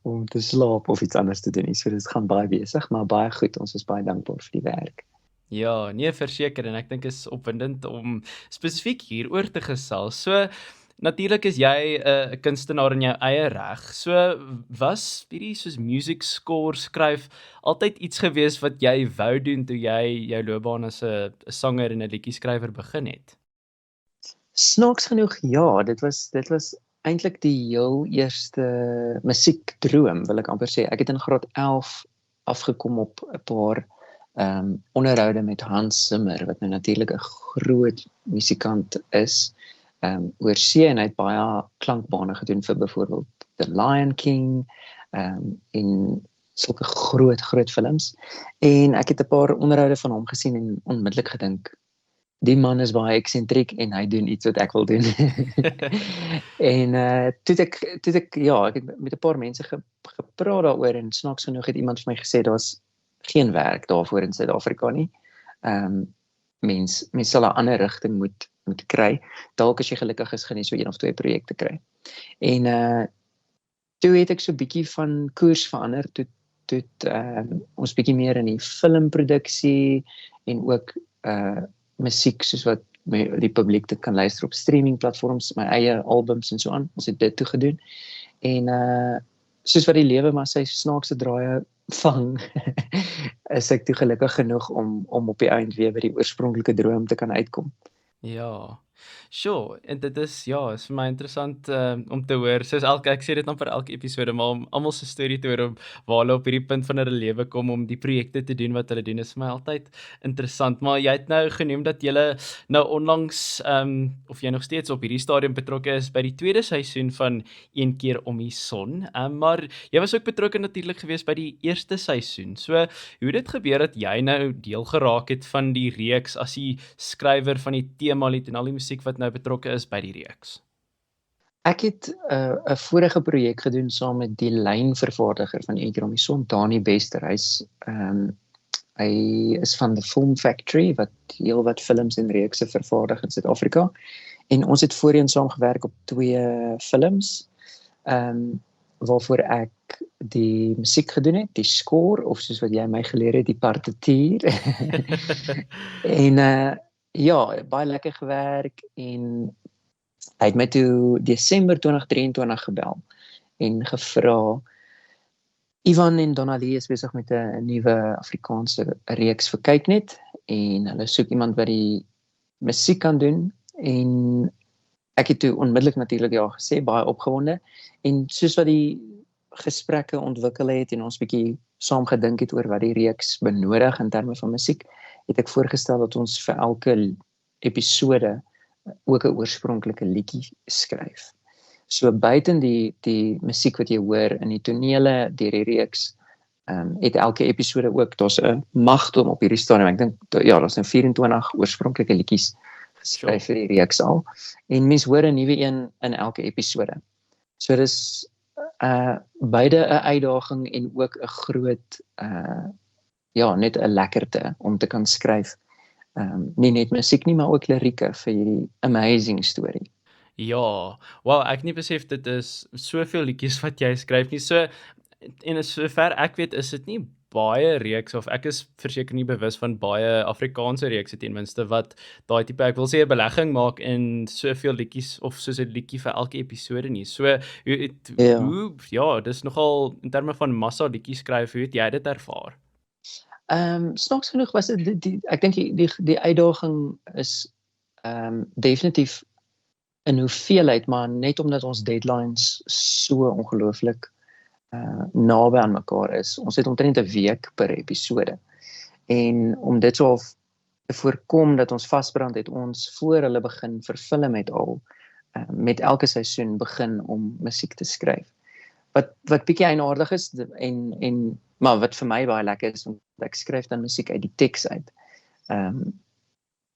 om te slaap of iets anders te doen nie. So dit gaan baie besig, maar baie goed. Ons is baie dankbaar vir die werk. Ja, nee, verseker en ek dink is opwindend om spesifiek hieroor te gesels. So natuurlik is jy 'n kunstenaar in jou eie reg. So was hierdie soos music score skryf altyd iets gewees wat jy wou doen toe jy jou loopbaan as 'n sanger en 'n liedjieskrywer begin het? Snaaks genoeg, ja, dit was eintlik die heel eerste musiekdroom, wil ek amper sê. Ek het in graad 11 afgekom op 'n paar onderhoude met Hans Zimmer, wat nou natuurlik 'n groot musikant is. Oor see en hy het baie klankbane gedoen vir byvoorbeeld The Lion King en sulke groot films. En ek het 'n paar onderhoude van hom gesien en onmiddellik gedink, die man is baie eksentriek en hy doen iets wat ek wil doen. En toe ek het met 'n paar mense gepraat daaroor en snaaks genoeg het iemand vir my gesê daar's geen werk daarvoor in Suid-Afrika nie. Mens sal 'n ander rigting moet kry. Dalk as jy gelukkig is, gaan jy so 1 of 2 projekte kry. En toe het ek so bietjie van koers verander, toe ons bietjie meer in die filmproduksie en ook musiek soos wat die publiek dit kan luister op streaming platforms, my eie albums en so aan. Ons het dit toe gedoen. En soos wat die lewe maar sy snaakse draaie vang, is ek toe gelukkig genoeg om op die eind weer by die oorspronklike droom te kan uitkom. Ja, sure, en dit is is vir my interessant om te hoor, soos ek sê dit dan vir elke episode, maar om almal se storie te hoor om waar hulle op hierdie punt van hulle lewe kom om die projekte te doen wat hulle doen, is vir my altyd interessant, maar jy het nou genoem dat jy nou onlangs, of jy nog steeds op hierdie stadium betrokke is by die 2de seisoen van Een keer om die son, maar jy was ook betrokke natuurlik geweest by die 1ste seisoen, so hoe het dit gebeur dat jy nou deel geraak het van die reeks as die skrywer van die temalied en al die musiek wat nou betrokke is by die reeks? Ek het 'n vorige projek gedoen saam met die lynvervaardiger van Een keer om die son, Dani Bester. Hy is van The Film Factory, wat heelwat films en reekse vervaardig in Suid-Afrika. En ons het voorheen saamgewerk op 2 films, waarvoor ek die musiek gedoen het, die score, of soos wat jy my geleer het, die partituur. En baie lekker gewerk en hy het my toe Desember 2023 gebel en gevra, Ivan en Donnelly is besig met 'n nuwe Afrikaanse reeks vir Kyknet en hulle soek iemand wat die musiek kan doen en ek het toe onmiddellik natuurlik ja gesê, baie opgewonde en soos wat die gesprekke ontwikkel het en ons bietjie saam gedink het oor wat die reeks benodig in terme van musiek, het ek voorgestel dat ons vir elke episode ook 'n oorspronklike liedjie skryf. So buiten die musiek wat jy hoor in die tonele deur die reeks, het elke episode ook, daar's 'n magdom op hierdie stadium. Ek dink daar's nou 24 oorspronklike liedjies geskryf vir die reeks al. En mens hoor 'n nuwe een in elke episode. So dis beide 'n uitdaging en ook 'n groot net 'n lekkerte om te kan skryf. Nie net musiek nie, maar ook lirieke vir hierdie amazing storie. Ja, wow, ek nie besef dit is soveel liedjies wat jy skryf nie. So en sover ek weet is dit nie baie reekse of ek is verseker nie bewus van baie Afrikaanse reekse ten minste wat daai tipe ek wil sê 'n belegging maak in soveel liedjies of soos 'n liedjie vir elke episode nie. So ja, dis nogal in terme van massa liedjies skryf, hoe het jy dit ervaar? Snaaks genoeg was dit ek dink die uitdaging is definitief in hoeveelheid, maar net omdat ons deadlines so ongelooflik naby aan mekaar is. Ons het omtrent 'n week per episode. En om dit so te voorkom dat ons vasbrand, het ons voor hulle begin verfilm het al met elke seisoen begin om musiek te skryf. Wat bietjie eienaardig is maar wat vir my baie lekker is, want ek skryf dan musiek uit die teks uit.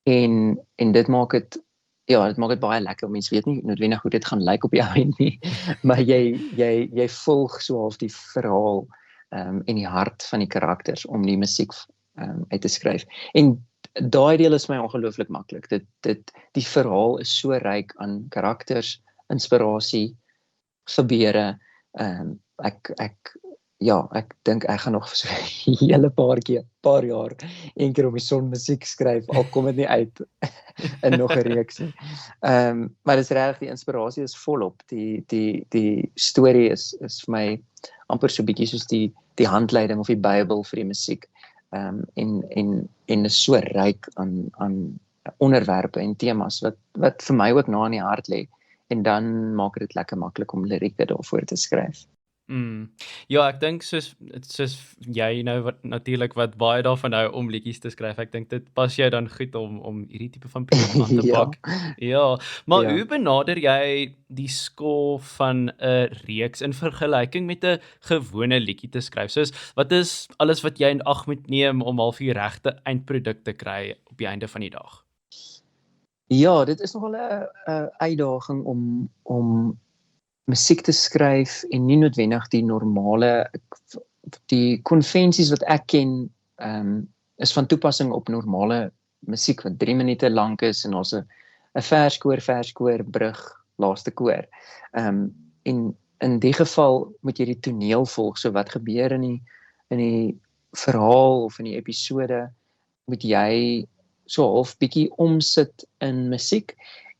En dit maak dit baie lekker. Mense weet nie noodwendig hoe dit gaan lyk op die eind nie, maar jy volg so half die verhaal en die hart van die karakters om die musiek uit te skryf. En daai deel is my ongelooflik maklik. Die verhaal is so ryk aan karakters, inspirasie, gebeure. Ek dink ek gaan nog so 'n hele paar jaar een keer om die son musiek skryf, al kom dit nie uit in nog 'n reeks nie. Maar dis regtig, die inspirasie is volop. Die storie is vir my amper so bietjie soos die handleiding of die Bybel vir die musiek. En is so ryk aan onderwerpe en temas wat vir my ook na in die hart lê. En dan maak dit lekker maklik om lirieke daarvoor te skryf. Ja, ek dink soos jy nou natuurlik wat baie daarvan hou om liedjies te skryf, ek dink dit pas jou dan goed om hierdie tipe van projek aan te pak. Ja, maar hoe benader jy die skool van 'n reeks in vergelyking met 'n gewone liedjie te skryf? Soos, wat is alles wat jy in ag moet neem om half die regte eindproduk te kry op die einde van die dag? Ja, dit is nogal 'n uitdaging om musiek te skryf en nie noodwendig die konvensies wat ek ken is van toepassing op normale musiek wat 3 minute lank is en ons 'n verskoor, brug, laaste koor. En in die geval moet jy die toneel volg, so wat gebeur in die verhaal of in die episode, moet jy so half bietjie omsit in musiek.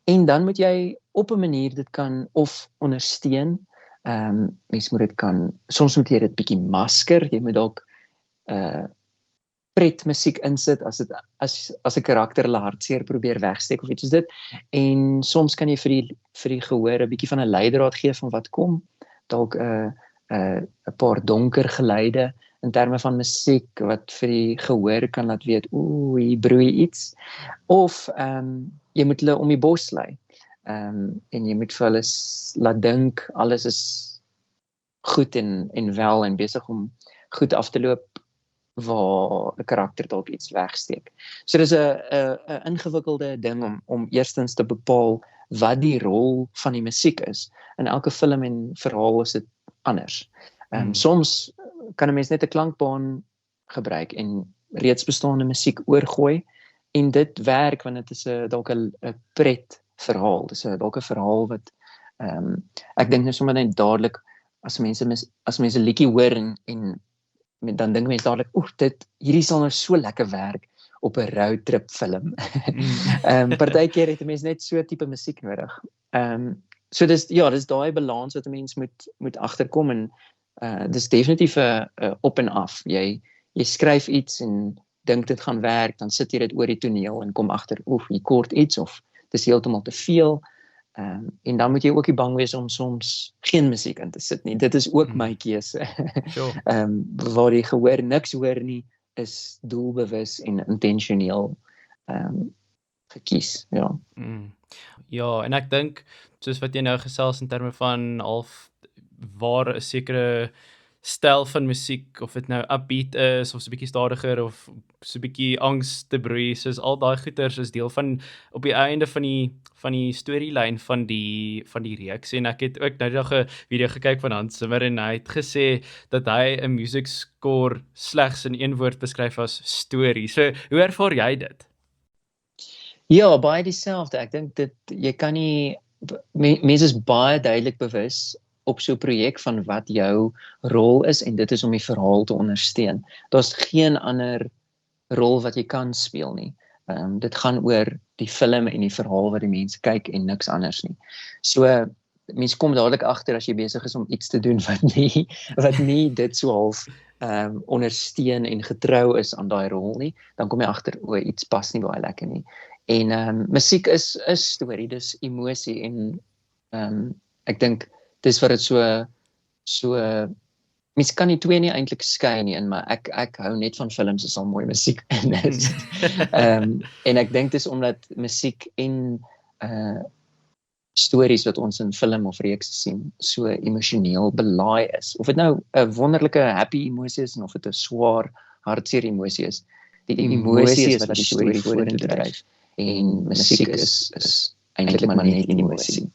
En dan moet jy op 'n manier dit kan of ondersteun. Mens moet dit soms moet jy dit bietjie masker. Jy moet dalk pretmusiek insit as 'n karakter hulle hartseer probeer wegsteek of iets soos dit. En soms kan jy vir die gehoor 'n bietjie van 'n leidraad gee van wat kom. Dalk 'n paar donker geluide in terme van musiek wat vir die gehoor kan laat weet, hier broei iets. Of jy moet hulle om die bos lei. En jy moet vir hulle laat dink alles is goed en wel en besig om goed af te loop waar 'n karakter dalk iets wegsteek. So dis 'n ingewikkelde ding om eerstens te bepaal wat die rol van die musiek is. In elke film en verhaal is dit anders. Soms kan 'n mens net 'n klankbaan gebruik en reeds bestaande musiek oorgooi en dit werk want dit is dalk 'n pret verhaal. Dis dalk 'n verhaal wat ek dink nou sommer net dadelik as mense 'n liedjie hoor en dan dink mense dadelik, hierdie sal nou so lekker werk op 'n roadtrip film. Partykeer het 'n mens net so tipe musiek nodig. So dis daai balans wat 'n mens moet agterkom en dis definitief 'n op en af. Jy skryf iets en dink dit gaan werk, dan sit jy dit oor die toneel en kom agter, jy kort iets of dis heeltemal te veel. En dan moet jy ook nie bang wees om soms geen musiek in te sit nie. Dit is ook my keuse. Sure. Waar die gehoor niks hoor nie, is doelbewus en intentioneel gekies. Ja. Ja, en ek dink soos wat jy nou gesels in terme van half waar 'n sekere styl van musiek, of dit nou upbeat is of so 'n bietjie stadiger of so 'n bietjie angs te broei, soos al daai goeters is deel van op die einde van die storielyn van die reeks. En ek het ook nou die dag 'n video gekyk van Hans Zimmer en hy het gesê dat hy 'n music score slegs in een woord beskryf as storie. So, hoe ervaar jy dit? Ja, baie dieselfde. Ek dink jy kan nie mense is baie duidelik bewus op so 'n projek van wat jou rol is en dit is om die verhaal te ondersteun. Daar's geen ander rol wat jy kan speel nie. Dit gaan oor die film en die verhaal wat die mense kyk en niks anders nie. So mense kom dadelik agter as jy besig is om iets te doen wat nie dit so half ondersteun en getrou is aan daai rol nie, dan kom jy agter iets pas nie baie lekker nie. En musiek is storie, dis emosie en ek dink dis wat dit so mens kan die twee nie eintlik skei nie in, maar ek hou net van films as al mooi musiek in is. En ek dink dis omdat musiek en stories wat ons in film of reeks sien, so emosioneel belaai is. Of dit nou 'n wonderlike happy emosie is, of dit 'n swaar, hartseer emosie is. Die emosie is wat die storie vorentoe dryf. En musiek is eintlik maar net emosie.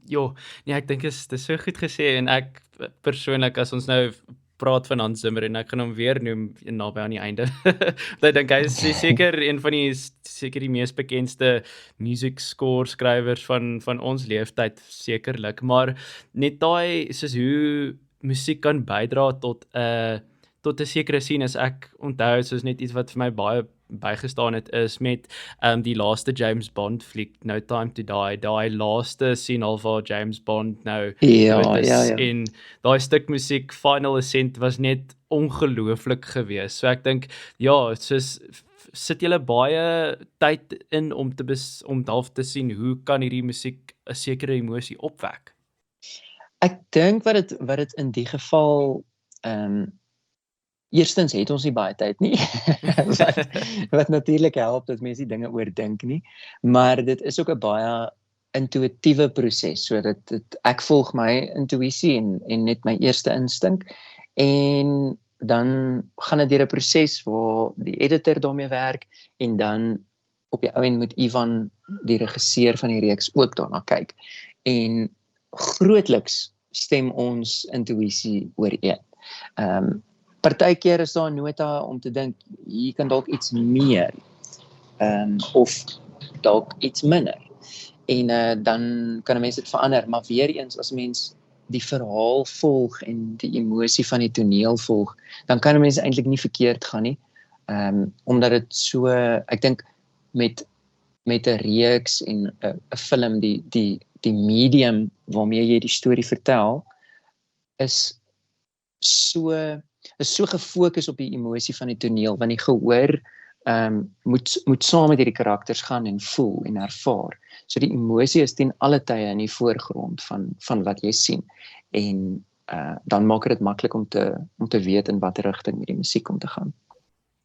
Ja, nee, ek dink dis so goed gesê en ek persoonlik as ons nou praat van Hans Zimmer en ek gaan hom weer noem naby aan die einde. Ek dink hy is seker een van die mees bekendste music score skrywers van ons leeftyd sekerlik, maar net daai soos hoe musiek kan bydra tot 'n sekere scene is ek onthou soos net iets wat vir my baie bygestaan het is met die laaste James Bond fliek No Time to Die, daai laaste scene al waar James Bond nou dood is en daai stuk musiek Final Ascent was net ongelooflik geweest. So ek dink ja, soos sit julle baie tyd in om half te sien hoe kan hierdie musiek 'n sekere emosie opwek? Ek dink wat dit in die geval eerstens het ons nie baie tyd nie, wat natuurlik help dat mense die dinge oordink nie, maar dit is ook 'n baie intuïtiewe proses, so ek volg my intuïsie en net my eerste instink, en dan gaan dit deur 'n proses waar die editor daarmee werk, en dan op die ou end moet Ivan, die regisseur van die reeks, ook daarna kyk, en grootliks stem ons intuïsie ooreen. Partykeer is daar 'n nota om te dink, hier kan dalk iets meer, of dalk iets minder. En dan kan 'n mens dit verander, maar weer eens, as mens die verhaal volg en die emosie van die toneel volg, dan kan 'n mens eintlik nie verkeerd gaan nie, omdat dit so, ek dink, met 'n reeks en 'n film, die medium waarmee jy die storie vertel, is so gefokus op die emosie van die toneel, want die gehoor moet saam met hierdie karakters gaan en voel en ervaar. So die emosie is ten alle tye in die voorgrond van wat jy sien. En dan maak dit maklik om te weet in watter rigting met die musiek om te gaan.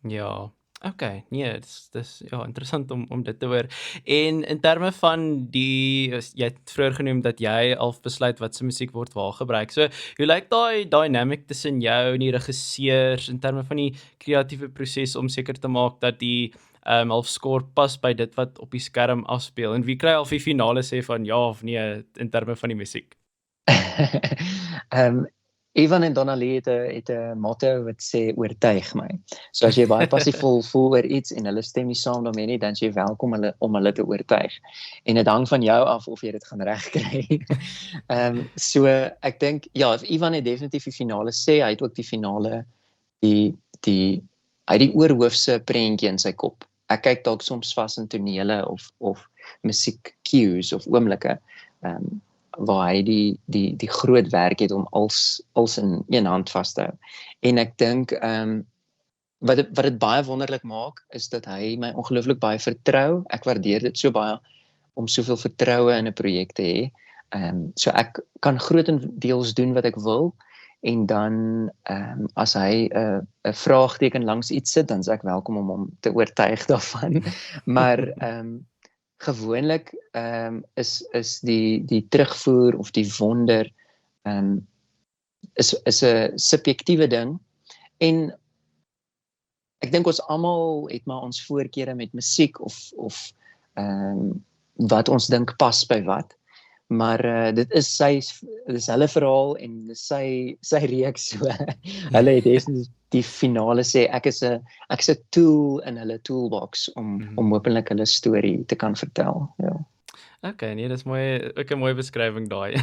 Ja, okay, nee, dis ja, interessant om dit te hoor. En in terme van jy het vroeër genoem dat jy al besluit wat se musiek word waar gebruik. So, hoe lyk daai dynamic tussen jou en die regisseurs in terme van die kreatiewe proses om seker te maak dat die half score pas by dit wat op die skerm afspeel, en wie kry al die finale sê van ja of nee in terme van die musiek? Ivan en Donnelly het 'n motto wat sê oortuig my. So as jy baie passievol voel oor iets en hulle stem nie saam daarmee nie, dan is jy welkom om hulle te oortuig. En dit hang van jou af of jy dit gaan regkry. So ek dink ja, Ivan het definitief die finale sê, hy het ook die finale hy het die oorhoofse prentjie in sy kop. Ek kyk dalk soms vas in tonele of musiek cues of oomblikke, waar hy die groot werk het om als in een hand vas te hou. En ek dink, wat dit baie wonderlik maak, is dat hy my ongelooflik baie vertrou. Ek waardeer dit so baie om soveel vertroue in 'n projek te hê. So ek kan grootendeels doen wat ek wil, en dan as hy 'n vraagteken langs iets sit, dan is ek welkom om hom te oortuig daarvan. Maar gewoonlik is die terugvoer of die wonder is 'n subjektiewe ding, en ek dink ons almal het maar ons voorkeure met musiek of wat ons dink pas by wat, maar dit is hulle verhaal en dis sy reeks, so hulle het definitief die finale sê, ek is 'n tool in hulle toolbox om hopelik hulle storie te kan vertel. Ja. Okay, nee, dis mooi, ook 'n mooi beskrywing daai.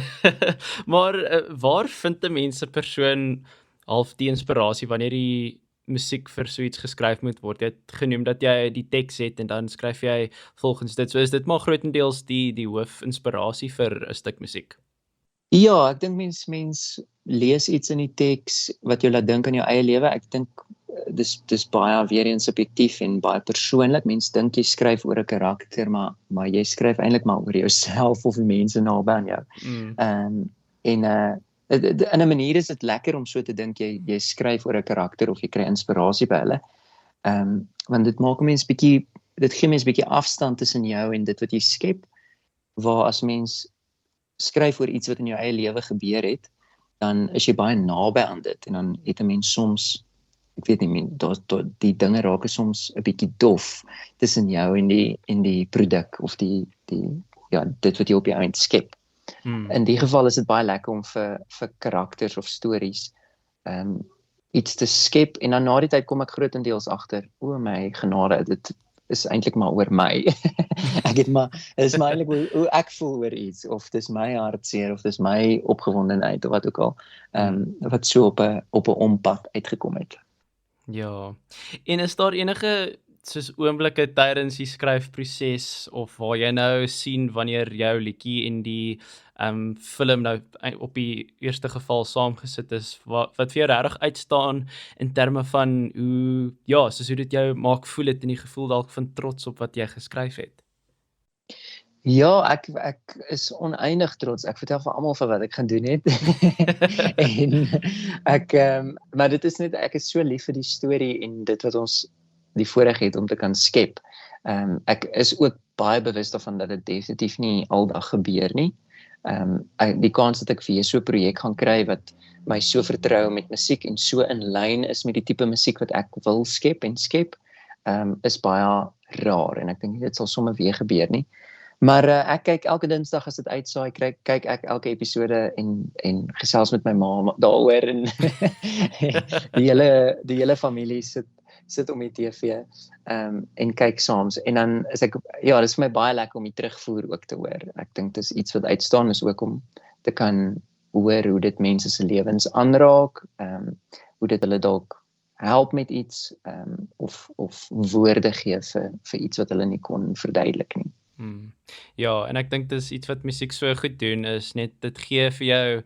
Maar waar vind 'n mens 'n persoon half die inspirasie wanneer die musiek vir so iets geskryf moet word? Jy het genoem dat jy die teks het en dan skryf jy volgens dit. So is dit maar grootendeels die hoofinspirasie vir 'n stuk musiek. Ja, ek dink mens lees iets in die teks wat jou laat dink aan jou eie lewe. Ek dink dis baie weer eens subjektief en baie persoonlik. Mense dink jy skryf oor 'n karakter, maar jy skryf eintlik maar oor jouself of die mense naby aan jou. In 'n manier is dit lekker om so te dink jy skryf oor 'n karakter of jy kry inspirasie by hulle. Want dit maak 'n mens bietjie, dit gee mens bietjie afstand tussen jou en dit wat jy skep. Waar as mens skryf oor iets wat in jou eie lewe gebeur het, dan is jy baie naby aan dit en dan het 'n mens soms, ek weet nie, die dinge raak soms 'n bietjie dof tussen jou en die produk of dit wat jy op jou eind skep. In die geval is dit baie lekker om vir karakters of stories iets te skep en dan na die tyd kom ek grootendeels agter, o my genade, dit is eintlik maar oor my. Dit is maar eintlik hoe ek voel oor iets, of dis my hartseer, of dis my opgewondenheid, of wat ook al, wat so op 'n ompad uitgekom het. Ja, en is daar enige soos oomblikke tydens die skryfproses of waar jy nou sien wanneer jou liedjie en die film nou op die eerste geval saamgesit is, wat vir jou regtig uitstaan in terme van hoe, ja, soos hoe dit jou maak voel het en die gevoel dalk van trots op wat jy geskryf het? Ja, ek is oneindig trots. Ek vertel vir almal van wat ek gaan doen het. En maar dit is net, ek is so lief vir die storie en dit wat ons die voorreg het om te kan skep. Ek is ook baie bewus daarvan dat dit definitief nie aldag gebeur nie. Die kans dat ek vir so 'n projek gaan kry wat my so vertrou met musiek en so in lyn is met die tipe musiek wat ek wil skep, is baie rar en ek dink dit sal sommer weer gebeur nie. Maar ek kyk elke Dinsdag as dit uitsaai, kyk ek elke episode en gesels met my ma daaroor en die hele familie sit om die TV en kyk saams. En dan is ek, ja, dis vir my baie lekker om die terugvoer ook te hoor. Ek dink dis iets wat uitstaan is ook om te kan hoor hoe dit mense se lewens aanraak, hoe dit hulle dalk help met iets, of woorde gee vir iets wat hulle nie kon verduidelik nie. Ja, en ek dink dis iets wat musiek so goed doen, is net dit gee vir jou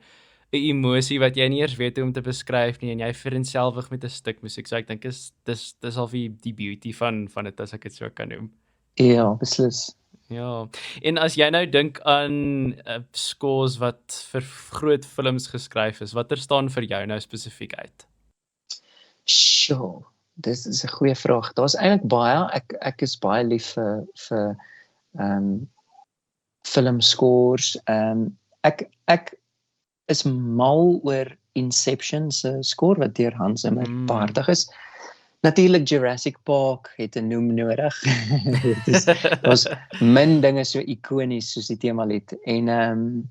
'n emosie wat jy nie eers weet hoe om te beskryf nie en jy vereenselwig met 'n stuk musiek. So ek dink dis al die beauty van dit, as ek dit so kan noem. Ja, beslis. Ja, en as jy nou dink aan scores wat vir groot films geskryf is, watter staan vir jou nou spesifiek uit? Sjoe, dis is 'n goeie vraag. Daar's eintlik baie. Ek is baie lief vir filmscores. Ek is mal oor Inception se score wat deur Hans Zimmer behartig is. Natuurlik Jurassic Park het 'n noem nodig. Daar's min dinge so ikonies soos die temalied. En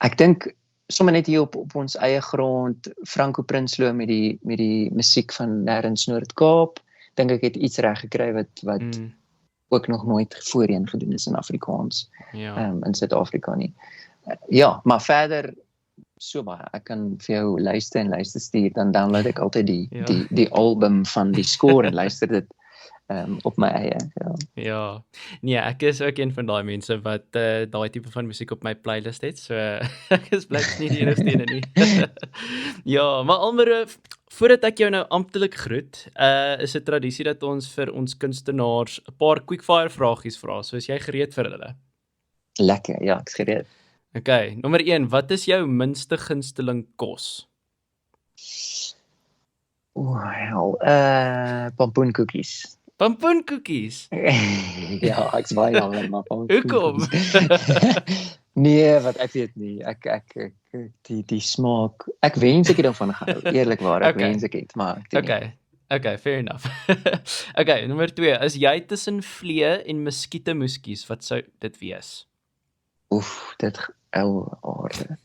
ek dink sommer net hier op ons eie grond, Franco Prinsloo met die musiek van Nêrens Noord-Kaap, dink ek het iets reg gekry wat ook nog nooit voorheen gedoen is in Afrikaans, in Suid-Afrika nie. Ja, maar verder so baie. Ek kan vir jou luister stuur, dan download ek altyd die album van die score en luister dit op my eie. Ja, nee, ek is ook een van daai mense wat daai tipe van musiek op my playlist het, so ek is blyk nie die enigste een nie. Ja, maar Almere, voordat ek jou nou amptelik groet, is dit tradisie dat ons vir ons kunstenaars 'n paar quickfire vragies vra. So is jy gereed vir hulle? Lekker, ja, ek is gereed. Okay, nommer 1, wat is jou minste gunsteling kos? Pompoenkoekies. Pompoenkoekies? Ja, ek is baie jammer, maar Hoekom? Nee, wat ek weet nie. Ek die smaak. Ek wens ek het daarvan gehou. Eerlikwaar, ek wens ek het, maar ek doen nie. Okay, fair enough. Okay, nommer 2, as jy tussen vlee en muskiete moes kies, wat sou dit wees? Dit aarde.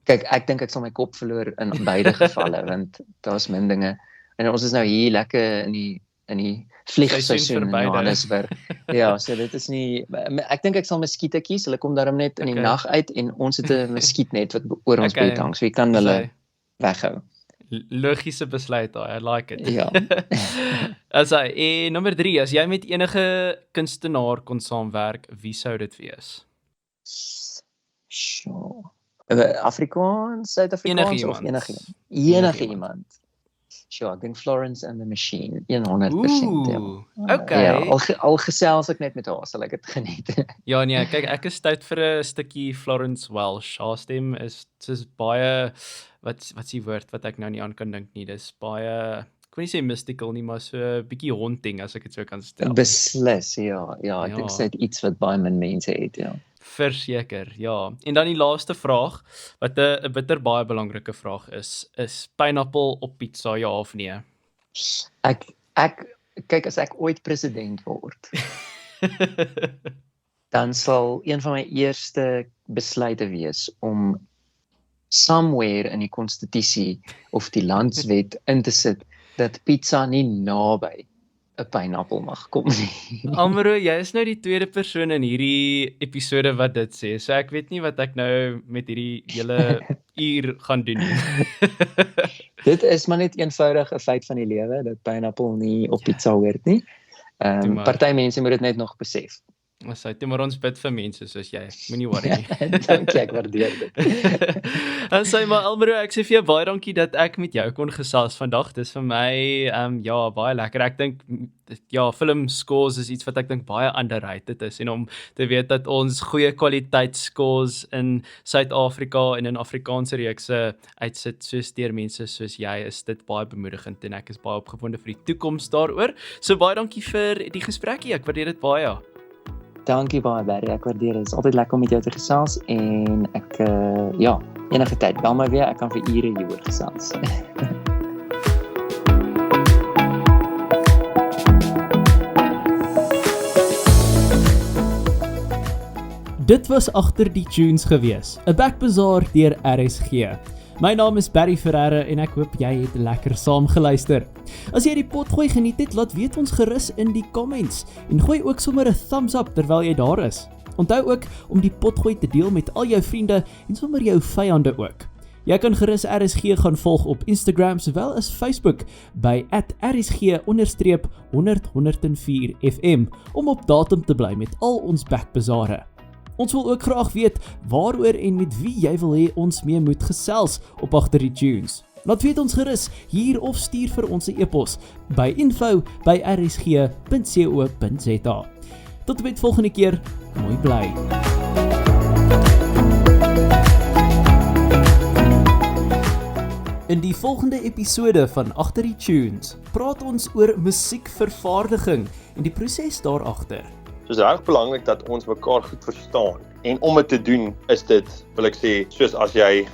Kyk, ek dink ek sal my kop verloor in beide gevalle, want daar's min dinge. En ons is nou hier lekker in die in die vliegseisoen in verby nou. Johannesburg. Ja, so dit is nie ek dink ek sal muskiete kies. Hulle kom daarom net in die nag uit en ons het 'n muskietnet wat oor ons bed hang. So jy kan hulle weghou. Logiese besluit daai. I like it. Ja. En nommer 3, as jy met enige kunstenaar kon saamwerk, wie sou dit wees? Sure. Afrikaans, Suid-Afrikaans of enige iemand. Sure, ek dink Florence and the Machine, 100%. Okay. Ja, al gesels ek net met haar, sal ek dit geniet. Ja nee, kyk, ek is stout vir 'n stukkie Florence Welsh. Haar stem is baie, wat is die woord wat ek nou nie aan kan dink nie, dis baie, ek wil nie sê mystical nie, maar so 'n bietjie haunting, as ek dit so kan stel. Beslis, ja, ek dink sy het iets wat baie min mense het, ja. Verseker, ja. En dan die laaste vraag, wat 'n bitter baie belangrike vraag is pineappel op pizza, ja of nee? Ek kyk, as ek ooit president word, dan sal een van my eerste besluite wees om somewhere in die konstitusie of die landswet in te sit dat pizza nie naby 'n pineappel mag kom nie. Almaro, jy is nou die tweede persoon in hierdie episode wat dit sê, so ek weet nie wat ek nou met hierdie hele uur gaan doen nie. Dit is maar net eenvoudig 'n feit van die lewe, dat pineappel nie op pizza hoort nie. Party mense moet dit net nog besef. Toe maar ons bid vir mense soos jy, moenie worry nie. Dankie, ek waardeer dit. Maar Almaro, ek sê vir jou baie dankie dat ek met jou kon gesels vandag. Dis vir my baie lekker. Ek dink film scores is iets wat ek dink baie underrated is, en om te weet dat ons goeie kwaliteit scores in Suid-Afrika en in Afrikaanse reekse uitsit soos deur mense soos jy, is dit baie bemoedigend en ek is baie opgewonde vir die toekoms daaroor. So baie dankie vir die gesprekkie. Ek waardeer dit baie. Dankie baie, Barry. Ek waardeer dit. Dit is altyd lekker om met jou te gesels en ek enige tyd bel my weer. Ek kan vir ure hieroor gesels. Dit was Agter die Tunes gewees, 'n Backbazaar deur RSG. My naam is Barry Ferreira en ek hoop jy het lekker saamgeluister. As jy die potgooi geniet het, laat weet ons gerus in die comments en gooi ook sommer 'n thumbs up terwyl jy daar is. Onthou ook om die potgooi te deel met al jou vriende en sommer jou vyande ook. Jy kan gerus RSG gaan volg op Instagram sowel as Facebook by @RSG_1004FM om op datum te bly met al ons Backbazare. Ons wil ook graag weet waaroor en met wie jy wil hê ons mee moet gesels op Agter die Tunes. Laat weet ons gerus hier of stuur vir ons 'n e-pos by info@rsg.co.za. Tot en met volgende keer, mooi bly. In die volgende episode van Agter die Tunes praat ons oor musiekvervaardiging en die proses daarachter. So dit is reg belangrik dat ons mekaar goed verstaan. En om dit te doen is dit, wil ek sê, soos as jy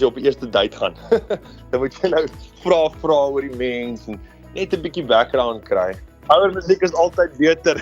op die eerste date gaan. Dan moet jy nou vra oor die mens en net 'n bietjie background kry. Ouer musiek is altyd beter.